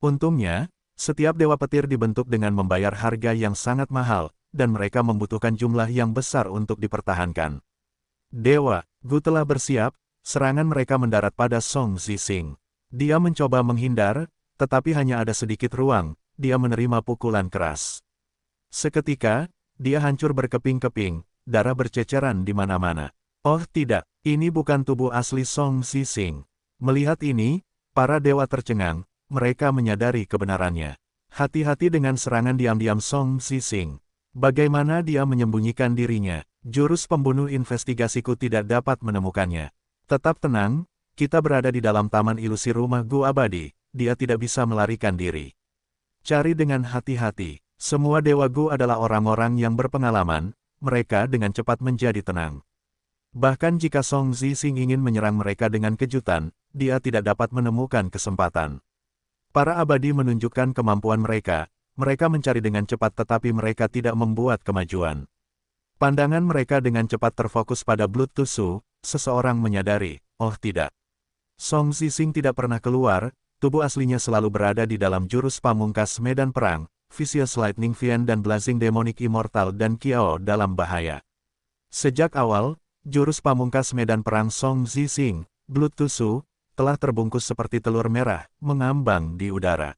Untungnya, setiap Dewa Petir dibentuk dengan membayar harga yang sangat mahal, dan mereka membutuhkan jumlah yang besar untuk dipertahankan. Dewa Gu telah bersiap, serangan mereka mendarat pada Song Zixing. Dia mencoba menghindar, tetapi hanya ada sedikit ruang, dia menerima pukulan keras. Seketika, dia hancur berkeping-keping, darah berceceran di mana-mana. Oh tidak, ini bukan tubuh asli Song Zixing. Melihat ini, para dewa tercengang, mereka menyadari kebenarannya. Hati-hati dengan serangan diam-diam Song Zixing. Bagaimana dia menyembunyikan dirinya? Jurus pembunuh investigasiku tidak dapat menemukannya. Tetap tenang, kita berada di dalam taman ilusi rumah Gu abadi, dia tidak bisa melarikan diri. Cari dengan hati-hati, semua dewa Gu adalah orang-orang yang berpengalaman, mereka dengan cepat menjadi tenang. Bahkan jika Song Zixing ingin menyerang mereka dengan kejutan, dia tidak dapat menemukan kesempatan. Para abadi menunjukkan kemampuan mereka mencari dengan cepat tetapi mereka tidak membuat kemajuan. Pandangan mereka dengan cepat terfokus pada Blood Tusu, seseorang menyadari, oh tidak. Song Zixing tidak pernah keluar, tubuh aslinya selalu berada di dalam jurus pamungkas medan perang, Vicious Lightning Fiend dan Blazing Demonic Immortal dan Kiao dalam bahaya. Sejak awal, jurus pamungkas medan perang Song Zixing, Blood Tusu, telah terbungkus seperti telur merah, mengambang di udara.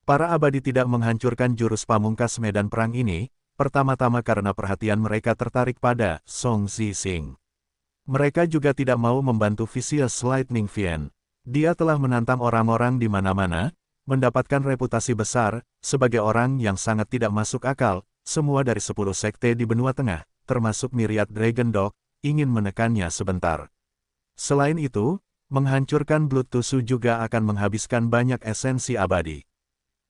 Para abadi tidak menghancurkan jurus pamungkas medan perang ini, pertama-tama karena perhatian mereka tertarik pada Song Zixing. Mereka juga tidak mau membantu Vicious Lightning Fiend. Dia telah menantang orang-orang di mana-mana, mendapatkan reputasi besar, sebagai orang yang sangat tidak masuk akal, semua dari 10 sekte di benua tengah, termasuk Myriad Dragon Dog, ingin menekannya sebentar. Selain itu, menghancurkan Blood Tusu juga akan menghabiskan banyak esensi abadi.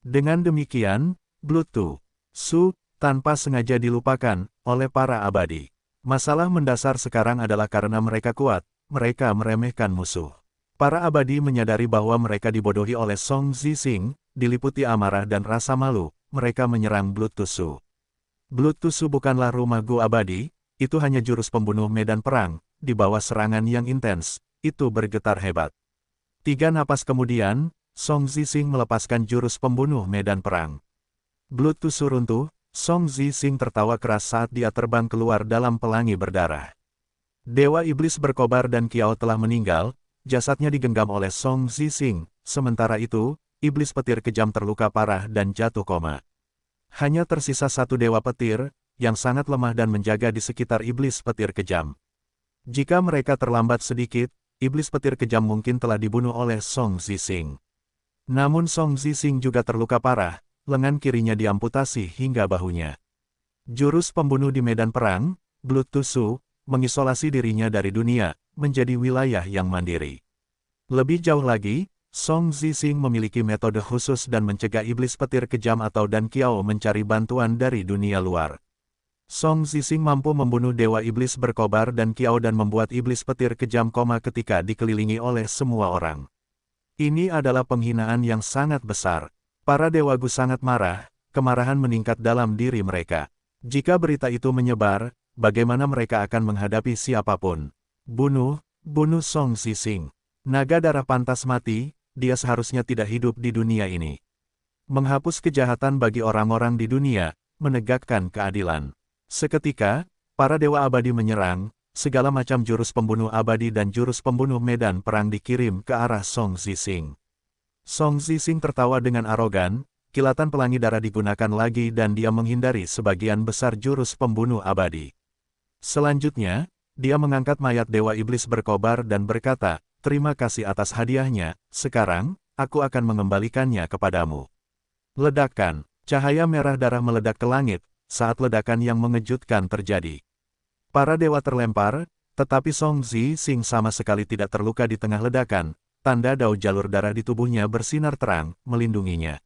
Dengan demikian, Blood Tusu tanpa sengaja dilupakan oleh para abadi. Masalah mendasar sekarang adalah karena mereka kuat, mereka meremehkan musuh. Para abadi menyadari bahwa mereka dibodohi oleh Song Zixing, diliputi amarah dan rasa malu, mereka menyerang Blood Tusu. Blood Tusu bukanlah rumah Gu abadi, itu hanya jurus pembunuh medan perang, di bawah serangan yang intens, itu bergetar hebat. 3 napas kemudian, Song Zixing melepaskan jurus pembunuh medan perang. Blood Tusu runtuh. Song Zixing tertawa keras saat dia terbang keluar dalam pelangi berdarah. Dewa Iblis berkobar dan Kiao telah meninggal, jasadnya digenggam oleh Song Zixing, sementara itu, Iblis Petir Kejam terluka parah dan jatuh koma. Hanya tersisa satu Dewa Petir, yang sangat lemah dan menjaga di sekitar Iblis Petir Kejam. Jika mereka terlambat sedikit, Iblis Petir Kejam mungkin telah dibunuh oleh Song Zixing. Namun Song Zixing juga terluka parah. Lengan kirinya diamputasi hingga bahunya. Jurus pembunuh di medan perang, Blood Tusu, mengisolasi dirinya dari dunia, menjadi wilayah yang mandiri. Lebih jauh lagi, Song Zixing memiliki metode khusus dan mencegah Iblis Petir Kejam atau Dan Kiao mencari bantuan dari dunia luar. Song Zixing mampu membunuh Dewa Iblis berkobar dan Kiao dan membuat Iblis Petir Kejam koma ketika dikelilingi oleh semua orang. Ini adalah penghinaan yang sangat besar. Para Dewa Gu sangat marah, kemarahan meningkat dalam diri mereka. Jika berita itu menyebar, bagaimana mereka akan menghadapi siapapun? Bunuh Song Zixing. Naga darah pantas mati, dia seharusnya tidak hidup di dunia ini. Menghapus kejahatan bagi orang-orang di dunia, menegakkan keadilan. Seketika, para Dewa Abadi menyerang, segala macam jurus pembunuh abadi dan jurus pembunuh medan perang dikirim ke arah Song Zixing. Song Zixing tertawa dengan arogan, kilatan pelangi darah digunakan lagi dan dia menghindari sebagian besar jurus pembunuh abadi. Selanjutnya, dia mengangkat mayat Dewa Iblis berkobar dan berkata, terima kasih atas hadiahnya, sekarang, aku akan mengembalikannya kepadamu. Ledakan, cahaya merah darah meledak ke langit, saat ledakan yang mengejutkan terjadi. Para dewa terlempar, tetapi Song Zixing sama sekali tidak terluka di tengah ledakan. Tanda dao jalur darah di tubuhnya bersinar terang, melindunginya.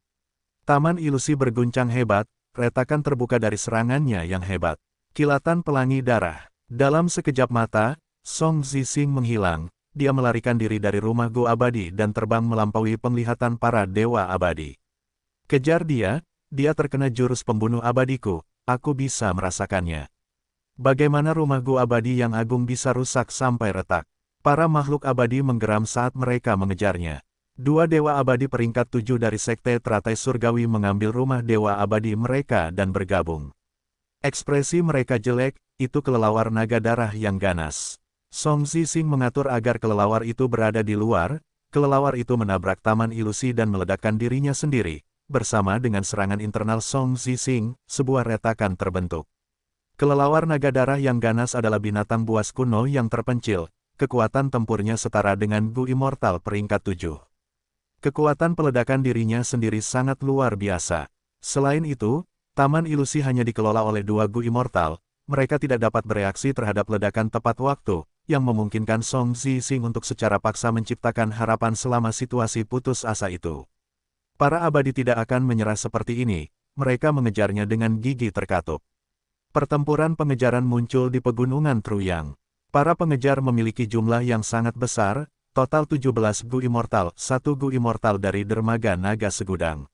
Taman ilusi berguncang hebat, retakan terbuka dari serangannya yang hebat. Kilatan pelangi darah. Dalam sekejap mata, Song Zixing menghilang, dia melarikan diri dari rumah Gu abadi dan terbang melampaui penglihatan para dewa abadi. Kejar dia terkena jurus pembunuh abadiku, aku bisa merasakannya. Bagaimana rumah Gu abadi yang agung bisa rusak sampai retak? Para makhluk abadi menggeram saat mereka mengejarnya. 2 dewa abadi peringkat 7 dari sekte teratai surgawi mengambil rumah dewa abadi mereka dan bergabung. Ekspresi mereka jelek, itu kelelawar naga darah yang ganas. Song Zixing mengatur agar kelelawar itu berada di luar, kelelawar itu menabrak taman ilusi dan meledakkan dirinya sendiri. Bersama dengan serangan internal Song Zixing, sebuah retakan terbentuk. Kelelawar naga darah yang ganas adalah binatang buas kuno yang terpencil. Kekuatan tempurnya setara dengan Gu Immortal peringkat 7. Kekuatan peledakan dirinya sendiri sangat luar biasa. Selain itu, taman ilusi hanya dikelola oleh 2 Gu Immortal, mereka tidak dapat bereaksi terhadap ledakan tepat waktu, yang memungkinkan Song Zixing untuk secara paksa menciptakan harapan selama situasi putus asa itu. Para abadi tidak akan menyerah seperti ini, mereka mengejarnya dengan gigi terkatup. Pertempuran pengejaran muncul di pegunungan Truyang. Para pengejar memiliki jumlah yang sangat besar, total 17 Gu Immortal, 1 Gu Immortal dari dermaga naga segudang.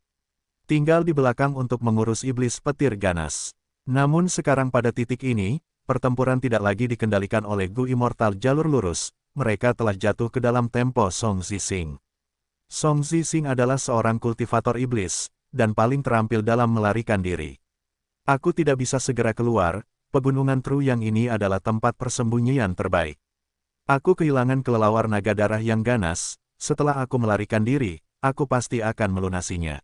Tinggal di belakang untuk mengurus iblis petir ganas. Namun sekarang pada titik ini, pertempuran tidak lagi dikendalikan oleh Gu Immortal jalur lurus, mereka telah jatuh ke dalam tempo Song Zixing. Song Zixing adalah seorang kultivator iblis, dan paling terampil dalam melarikan diri. Aku tidak bisa segera keluar, pegunungan Truyang ini adalah tempat persembunyian terbaik. Aku kehilangan kelelawar naga darah yang ganas, setelah aku melarikan diri, aku pasti akan melunasinya.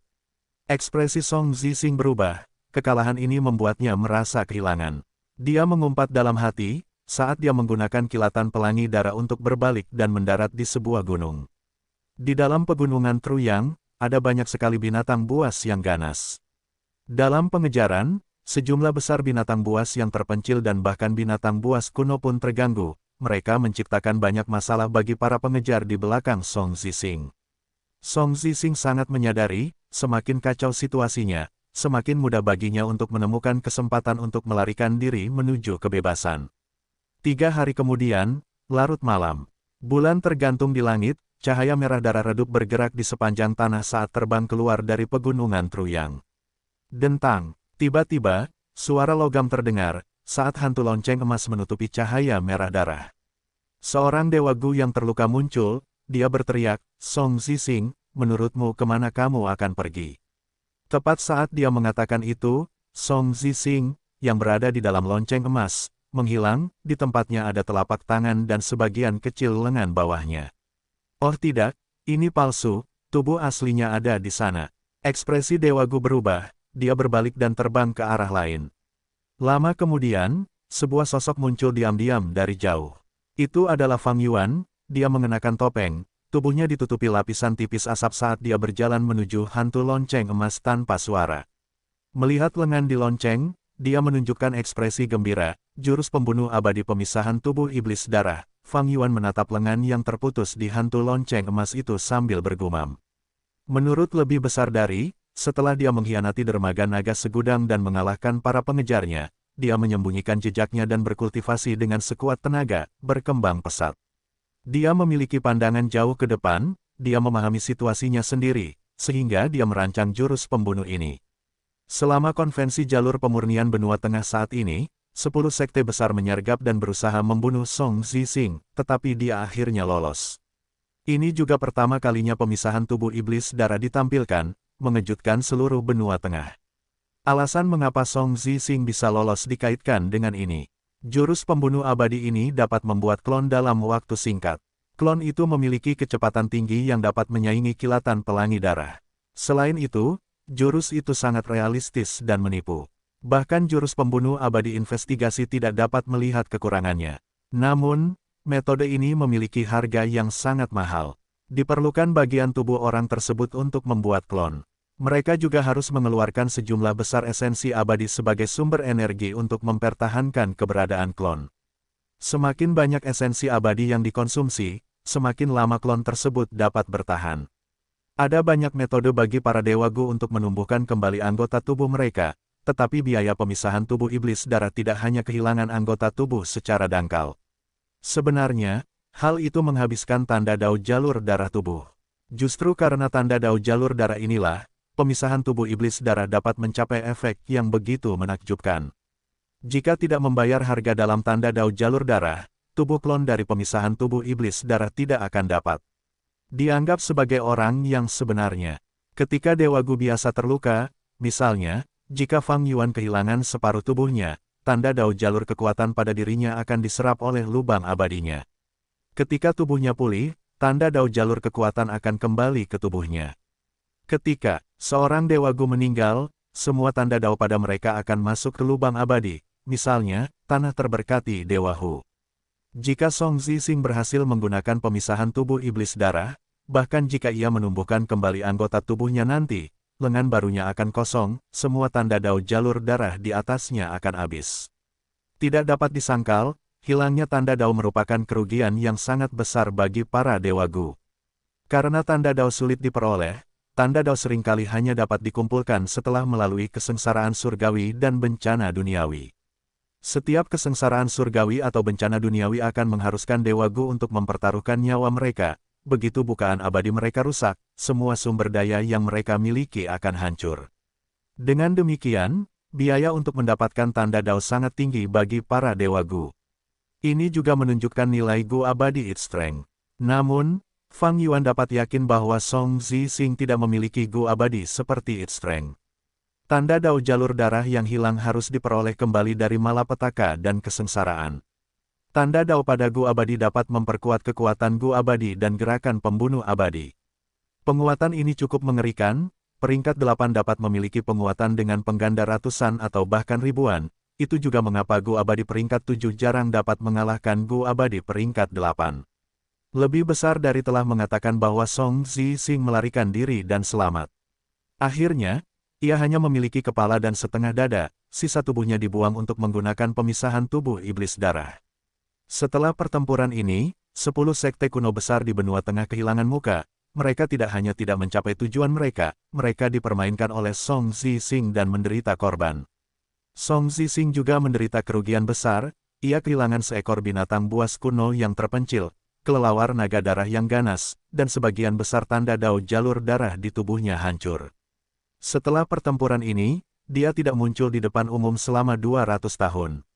Ekspresi Song Zixing berubah, kekalahan ini membuatnya merasa kehilangan. Dia mengumpat dalam hati, saat dia menggunakan kilatan pelangi darah untuk berbalik dan mendarat di sebuah gunung. Di dalam pegunungan Truyang, ada banyak sekali binatang buas yang ganas. Dalam pengejaran, sejumlah besar binatang buas yang terpencil dan bahkan binatang buas kuno pun terganggu. Mereka menciptakan banyak masalah bagi para pengejar di belakang Song Zixing. Song Zixing sangat menyadari, semakin kacau situasinya, semakin mudah baginya untuk menemukan kesempatan untuk melarikan diri menuju kebebasan. 3 hari kemudian, larut malam. Bulan tergantung di langit, cahaya merah darah redup bergerak di sepanjang tanah saat terbang keluar dari pegunungan Truyang. Dentang, tiba-tiba, suara logam terdengar, saat hantu lonceng emas menutupi cahaya merah darah. Seorang dewa Gu yang terluka muncul, dia berteriak, Song Zixing, menurutmu kemana kamu akan pergi? Tepat saat dia mengatakan itu, Song Zixing, yang berada di dalam lonceng emas, menghilang, di tempatnya ada telapak tangan dan sebagian kecil lengan bawahnya. Oh tidak, ini palsu, tubuh aslinya ada di sana. Ekspresi Dewa Gu berubah, dia berbalik dan terbang ke arah lain. Lama kemudian, sebuah sosok muncul diam-diam dari jauh. Itu adalah Fang Yuan, dia mengenakan topeng, tubuhnya ditutupi lapisan tipis asap saat dia berjalan menuju hantu lonceng emas tanpa suara. Melihat lengan di lonceng, dia menunjukkan ekspresi gembira, jurus pembunuh abadi pemisahan tubuh iblis darah. Fang Yuan menatap lengan yang terputus di hantu lonceng emas itu sambil bergumam. Menurut lebih besar dari, setelah dia mengkhianati dermaga naga segudang dan mengalahkan para pengejarnya, dia menyembunyikan jejaknya dan berkultivasi dengan sekuat tenaga, berkembang pesat. Dia memiliki pandangan jauh ke depan, dia memahami situasinya sendiri, sehingga dia merancang jurus pembunuh ini. Selama konvensi jalur pemurnian benua tengah saat ini, 10 sekte besar menyergap dan berusaha membunuh Song Zixing, tetapi dia akhirnya lolos. Ini juga pertama kalinya pemisahan tubuh iblis darah ditampilkan, mengejutkan seluruh benua tengah. Alasan mengapa Song Zixing bisa lolos dikaitkan dengan ini. Jurus pembunuh abadi ini dapat membuat klon dalam waktu singkat. Klon itu memiliki kecepatan tinggi yang dapat menyaingi kilatan pelangi darah. Selain itu, jurus itu sangat realistis dan menipu. Bahkan jurus pembunuh abadi investigasi tidak dapat melihat kekurangannya. Namun, metode ini memiliki harga yang sangat mahal. Diperlukan bagian tubuh orang tersebut untuk membuat klon. Mereka juga harus mengeluarkan sejumlah besar esensi abadi sebagai sumber energi untuk mempertahankan keberadaan klon. Semakin banyak esensi abadi yang dikonsumsi, semakin lama klon tersebut dapat bertahan. Ada banyak metode bagi para dewa Gu untuk menumbuhkan kembali anggota tubuh mereka, tetapi biaya pemisahan tubuh iblis darah tidak hanya kehilangan anggota tubuh secara dangkal. Sebenarnya, hal itu menghabiskan tanda dao jalur darah tubuh. Justru karena tanda dao jalur darah inilah, pemisahan tubuh iblis darah dapat mencapai efek yang begitu menakjubkan. Jika tidak membayar harga dalam tanda dao jalur darah, tubuh klon dari pemisahan tubuh iblis darah tidak akan dapat dianggap sebagai orang yang sebenarnya. Ketika Dewa Gu biasa terluka, misalnya, jika Fang Yuan kehilangan separuh tubuhnya, tanda dao jalur kekuatan pada dirinya akan diserap oleh lubang abadinya. Ketika tubuhnya pulih, tanda dao jalur kekuatan akan kembali ke tubuhnya. Ketika seorang Dewa Gu meninggal, semua tanda dao pada mereka akan masuk ke lubang abadi, misalnya, tanah terberkati Dewa Hu. Jika Song Zixing berhasil menggunakan pemisahan tubuh iblis darah, bahkan jika ia menumbuhkan kembali anggota tubuhnya nanti, lengan barunya akan kosong, semua tanda dao jalur darah di atasnya akan habis. Tidak dapat disangkal, hilangnya tanda dao merupakan kerugian yang sangat besar bagi para Dewa Gu. Karena tanda dao sulit diperoleh, tanda dao seringkali hanya dapat dikumpulkan setelah melalui kesengsaraan surgawi dan bencana duniawi. Setiap kesengsaraan surgawi atau bencana duniawi akan mengharuskan Dewa Gu untuk mempertaruhkan nyawa mereka. Begitu bukaan abadi mereka rusak, semua sumber daya yang mereka miliki akan hancur. Dengan demikian, biaya untuk mendapatkan tanda Dao sangat tinggi bagi para Dewa Gu. Ini juga menunjukkan nilai Gu abadi Its Strength. Namun, Fang Yuan dapat yakin bahwa Song Zixing tidak memiliki Gu abadi seperti Its Strength. Tanda Dao jalur darah yang hilang harus diperoleh kembali dari malapetaka dan kesengsaraan. Tanda Dao pada Gu abadi dapat memperkuat kekuatan Gu abadi dan gerakan pembunuh abadi. Penguatan ini cukup mengerikan, peringkat 8 dapat memiliki penguatan dengan pengganda ratusan atau bahkan ribuan, itu juga mengapa Gu abadi peringkat 7 jarang dapat mengalahkan Gu abadi peringkat 8. Lebih besar dari telah mengatakan bahwa Song Zixing melarikan diri dan selamat. Akhirnya, ia hanya memiliki kepala dan setengah dada, sisa tubuhnya dibuang untuk menggunakan pemisahan tubuh iblis darah. Setelah pertempuran ini, 10 sekte kuno besar di benua tengah kehilangan muka, mereka tidak hanya tidak mencapai tujuan mereka, mereka dipermainkan oleh Song Zixing dan menderita korban. Song Zixing juga menderita kerugian besar, ia kehilangan seekor binatang buas kuno yang terpencil, kelelawar naga darah yang ganas, dan sebagian besar tanda Dao jalur darah di tubuhnya hancur. Setelah pertempuran ini, dia tidak muncul di depan umum selama 200 tahun.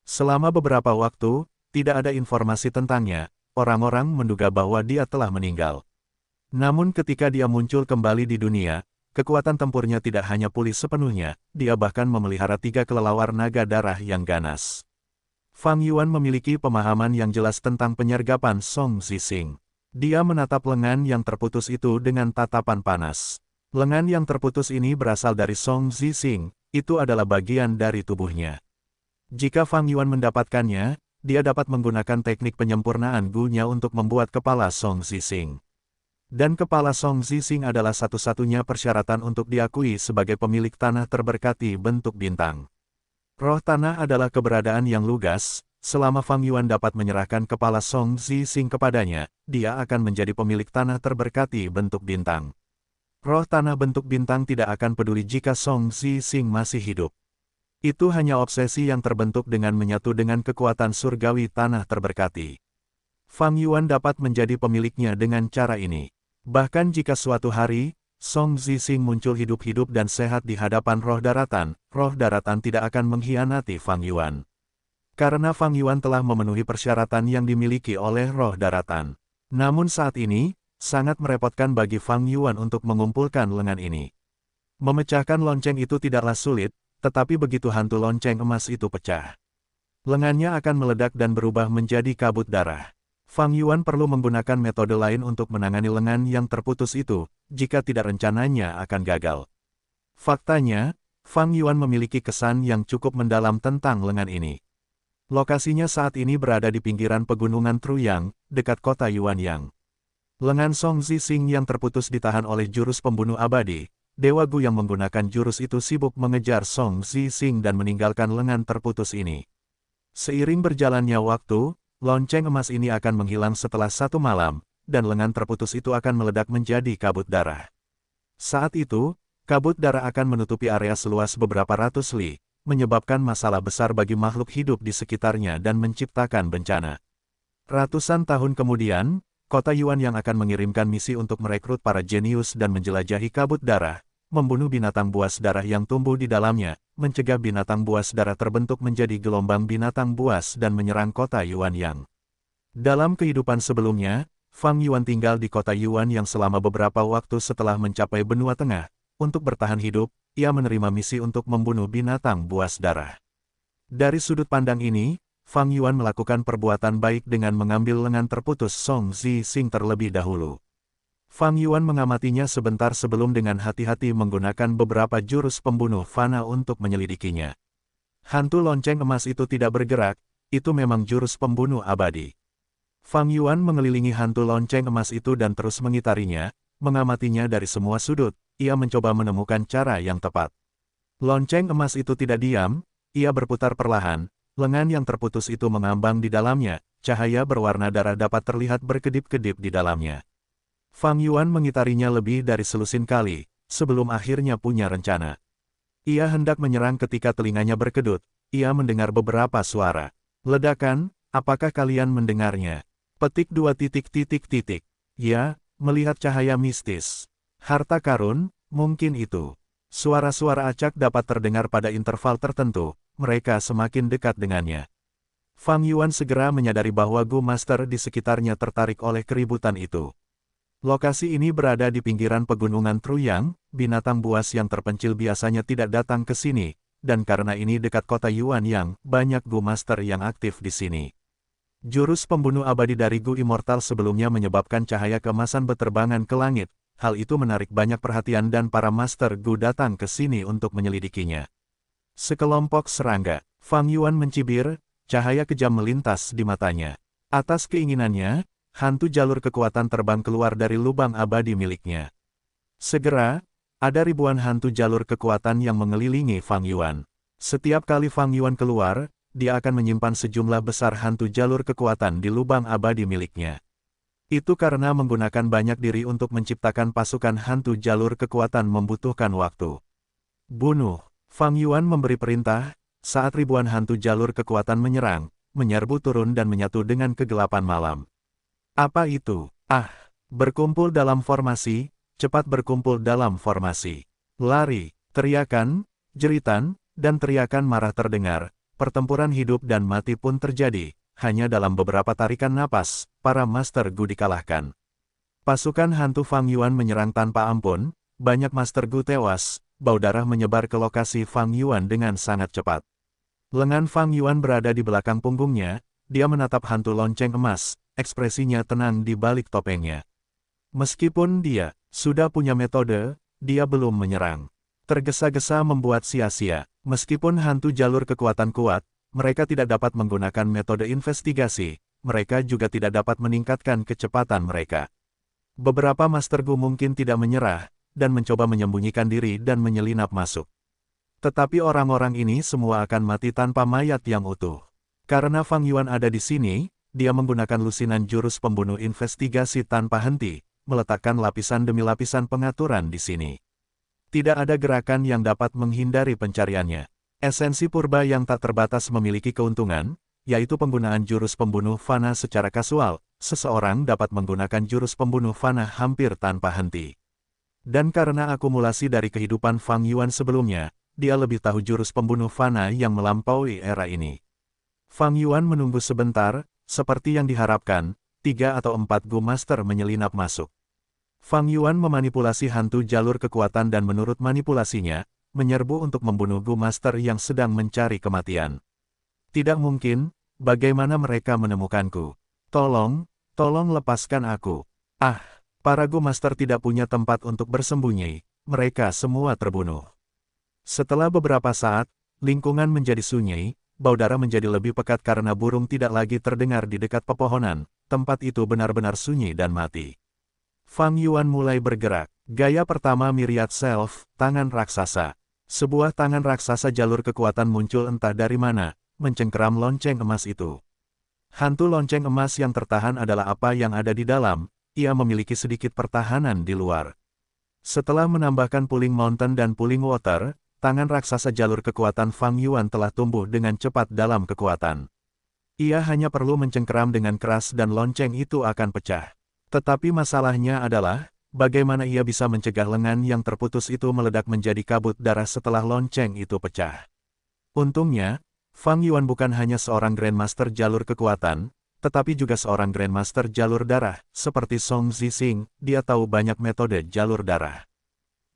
Selama beberapa waktu, tidak ada informasi tentangnya, orang-orang menduga bahwa dia telah meninggal. Namun ketika dia muncul kembali di dunia, kekuatan tempurnya tidak hanya pulih sepenuhnya, dia bahkan memelihara 3 kelelawar naga darah yang ganas. Fang Yuan memiliki pemahaman yang jelas tentang penyergapan Song Zixing. Dia menatap lengan yang terputus itu dengan tatapan panas. Lengan yang terputus ini berasal dari Song Zixing, itu adalah bagian dari tubuhnya. Jika Fang Yuan mendapatkannya, dia dapat menggunakan teknik penyempurnaan Gu-nya untuk membuat kepala Song Zixing. Dan kepala Song Zixing adalah satu-satunya persyaratan untuk diakui sebagai pemilik tanah terberkati bentuk bintang. Roh tanah adalah keberadaan yang lugas, selama Fang Yuan dapat menyerahkan kepala Song Zixing kepadanya, dia akan menjadi pemilik tanah terberkati bentuk bintang. Roh tanah bentuk bintang tidak akan peduli jika Song Zixing masih hidup. Itu hanya obsesi yang terbentuk dengan menyatu dengan kekuatan surgawi tanah terberkati. Fang Yuan dapat menjadi pemiliknya dengan cara ini. Bahkan jika suatu hari, Song Zixing muncul hidup-hidup dan sehat di hadapan roh daratan tidak akan mengkhianati Fang Yuan. Karena Fang Yuan telah memenuhi persyaratan yang dimiliki oleh roh daratan. Namun saat ini, sangat merepotkan bagi Fang Yuan untuk mengumpulkan lengan ini. Memecahkan lonceng itu tidaklah sulit, tetapi begitu hantu lonceng emas itu pecah, lengannya akan meledak dan berubah menjadi kabut darah. Fang Yuan perlu menggunakan metode lain untuk menangani lengan yang terputus itu, jika tidak rencananya akan gagal. Faktanya, Fang Yuan memiliki kesan yang cukup mendalam tentang lengan ini. Lokasinya saat ini berada di pinggiran pegunungan Truyang, dekat kota Yuanyang. Lengan Song Zixing yang terputus ditahan oleh jurus pembunuh abadi. Dewa Gu yang menggunakan jurus itu sibuk mengejar Song Zixing dan meninggalkan lengan terputus ini. Seiring berjalannya waktu, lonceng emas ini akan menghilang setelah 1 malam, dan lengan terputus itu akan meledak menjadi kabut darah. Saat itu, kabut darah akan menutupi area seluas beberapa ratus li, menyebabkan masalah besar bagi makhluk hidup di sekitarnya dan menciptakan bencana. Ratusan tahun kemudian, kota Yuan yang akan mengirimkan misi untuk merekrut para jenius dan menjelajahi kabut darah, membunuh binatang buas darah yang tumbuh di dalamnya, mencegah binatang buas darah terbentuk menjadi gelombang binatang buas dan menyerang kota Yuanyang. Dalam kehidupan sebelumnya, Fang Yuan tinggal di kota Yuan yang selama beberapa waktu setelah mencapai benua tengah. Untuk bertahan hidup, ia menerima misi untuk membunuh binatang buas darah. Dari sudut pandang ini, Fang Yuan melakukan perbuatan baik dengan mengambil lengan terputus Song Zixing terlebih dahulu. Fang Yuan mengamatinya sebentar sebelum dengan hati-hati menggunakan beberapa jurus pembunuh fana untuk menyelidikinya. Hantu lonceng emas itu tidak bergerak, itu memang jurus pembunuh abadi. Fang Yuan mengelilingi hantu lonceng emas itu dan terus mengitarinya, mengamatinya dari semua sudut, ia mencoba menemukan cara yang tepat. Lonceng emas itu tidak diam, ia berputar perlahan, lengan yang terputus itu mengambang di dalamnya, cahaya berwarna darah dapat terlihat berkedip-kedip di dalamnya. Fang Yuan mengitarinya lebih dari selusin kali, sebelum akhirnya punya rencana. Ia hendak menyerang ketika telinganya berkedut, ia mendengar beberapa suara. Ledakan, apakah kalian mendengarnya? Petik 2 titik titik titik. Ya, melihat cahaya mistis. Harta karun, mungkin itu. Suara-suara acak dapat terdengar pada interval tertentu, mereka semakin dekat dengannya. Fang Yuan segera menyadari bahwa Gu Master di sekitarnya tertarik oleh keributan itu. Lokasi ini berada di pinggiran pegunungan Truyang, binatang buas yang terpencil biasanya tidak datang ke sini, dan karena ini dekat kota Yuan yang banyak Gu Master yang aktif di sini. Jurus pembunuh abadi dari Gu Immortal sebelumnya menyebabkan cahaya keemasan berterbangan ke langit. Hal itu menarik banyak perhatian dan para Master Gu datang ke sini untuk menyelidikinya. Sekelompok serangga, Fang Yuan mencibir, cahaya kejam melintas di matanya. Atas keinginannya, hantu jalur kekuatan terbang keluar dari lubang abadi miliknya. Segera, ada ribuan hantu jalur kekuatan yang mengelilingi Fang Yuan. Setiap kali Fang Yuan keluar, dia akan menyimpan sejumlah besar hantu jalur kekuatan di lubang abadi miliknya. Itu karena menggunakan banyak diri untuk menciptakan pasukan hantu jalur kekuatan membutuhkan waktu. Bunuh. Fang Yuan memberi perintah, saat ribuan hantu jalur kekuatan menyerang, menyerbu turun dan menyatu dengan kegelapan malam. Apa itu? Berkumpul dalam formasi, cepat berkumpul dalam formasi. Lari, teriakan, jeritan, dan teriakan marah terdengar, pertempuran hidup dan mati pun terjadi. Hanya dalam beberapa tarikan napas, para Master Gu dikalahkan. Pasukan hantu Fang Yuan menyerang tanpa ampun, banyak Master Gu tewas, bau darah menyebar ke lokasi Fang Yuan dengan sangat cepat. Lengan Fang Yuan berada di belakang punggungnya, dia menatap hantu lonceng emas, ekspresinya tenang di balik topengnya. Meskipun dia sudah punya metode, dia belum menyerang. Tergesa-gesa membuat sia-sia, meskipun hantu jalur kekuatan kuat, mereka tidak dapat menggunakan metode investigasi, mereka juga tidak dapat meningkatkan kecepatan mereka. Beberapa Master Gu mungkin tidak menyerah, dan mencoba menyembunyikan diri dan menyelinap masuk. Tetapi orang-orang ini semua akan mati tanpa mayat yang utuh. Karena Fang Yuan ada di sini, dia menggunakan lusinan jurus pembunuh investigasi tanpa henti, meletakkan lapisan demi lapisan pengaturan di sini. Tidak ada gerakan yang dapat menghindari pencariannya. Esensi purba yang tak terbatas memiliki keuntungan, yaitu penggunaan jurus pembunuh fana secara kasual. Seseorang dapat menggunakan jurus pembunuh fana hampir tanpa henti. Dan karena akumulasi dari kehidupan Fang Yuan sebelumnya, dia lebih tahu jurus pembunuh fana yang melampaui era ini. Fang Yuan menunggu sebentar, seperti yang diharapkan, 3 atau 4 Gu Master menyelinap masuk. Fang Yuan memanipulasi hantu jalur kekuatan dan menurut manipulasinya, menyerbu untuk membunuh Gu Master yang sedang mencari kematian. Tidak mungkin, bagaimana mereka menemukanku? Tolong lepaskan aku. Para Gu Master tidak punya tempat untuk bersembunyi, mereka semua terbunuh. Setelah beberapa saat, lingkungan menjadi sunyi, bau darah menjadi lebih pekat karena burung tidak lagi terdengar di dekat pepohonan, tempat itu benar-benar sunyi dan mati. Fang Yuan mulai bergerak. Gaya pertama Myriad Self, tangan raksasa. Sebuah tangan raksasa jalur kekuatan muncul entah dari mana, mencengkeram lonceng emas itu. Hantu lonceng emas yang tertahan adalah apa yang ada di dalam, ia memiliki sedikit pertahanan di luar. Setelah menambahkan Pulling Mountain dan Pulling Water, tangan raksasa jalur kekuatan Fang Yuan telah tumbuh dengan cepat dalam kekuatan. Ia hanya perlu mencengkeram dengan keras dan lonceng itu akan pecah. Tetapi masalahnya adalah, bagaimana ia bisa mencegah lengan yang terputus itu meledak menjadi kabut darah setelah lonceng itu pecah. Untungnya, Fang Yuan bukan hanya seorang Grandmaster jalur kekuatan, tetapi juga seorang Grandmaster jalur darah, seperti Song Zixing, dia tahu banyak metode jalur darah.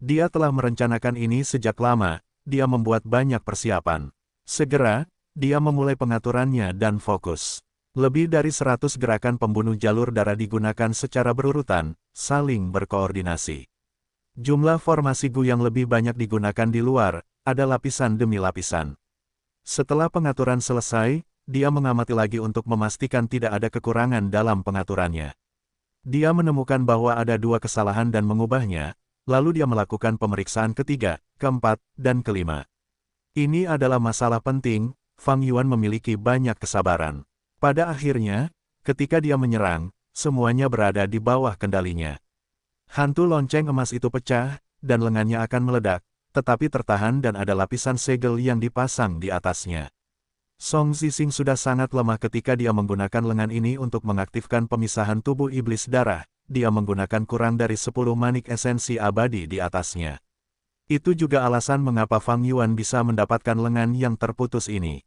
Dia telah merencanakan ini sejak lama, dia membuat banyak persiapan. Segera, dia memulai pengaturannya dan fokus. Lebih dari 100 gerakan pembunuh jalur darah digunakan secara berurutan, saling berkoordinasi. Jumlah formasi Gu yang lebih banyak digunakan di luar, ada lapisan demi lapisan. Setelah pengaturan selesai, dia mengamati lagi untuk memastikan tidak ada kekurangan dalam pengaturannya. Dia menemukan bahwa ada 2 kesalahan dan mengubahnya, lalu dia melakukan pemeriksaan ketiga, keempat, dan kelima. Ini adalah masalah penting, Fang Yuan memiliki banyak kesabaran. Pada akhirnya, ketika dia menyerang, semuanya berada di bawah kendalinya. Hantu lonceng emas itu pecah, dan lengannya akan meledak, tetapi tertahan dan ada lapisan segel yang dipasang di atasnya. Song Zixing sudah sangat lemah ketika dia menggunakan lengan ini untuk mengaktifkan pemisahan tubuh iblis darah, dia menggunakan kurang dari 10 manik esensi abadi di atasnya. Itu juga alasan mengapa Fang Yuan bisa mendapatkan lengan yang terputus ini.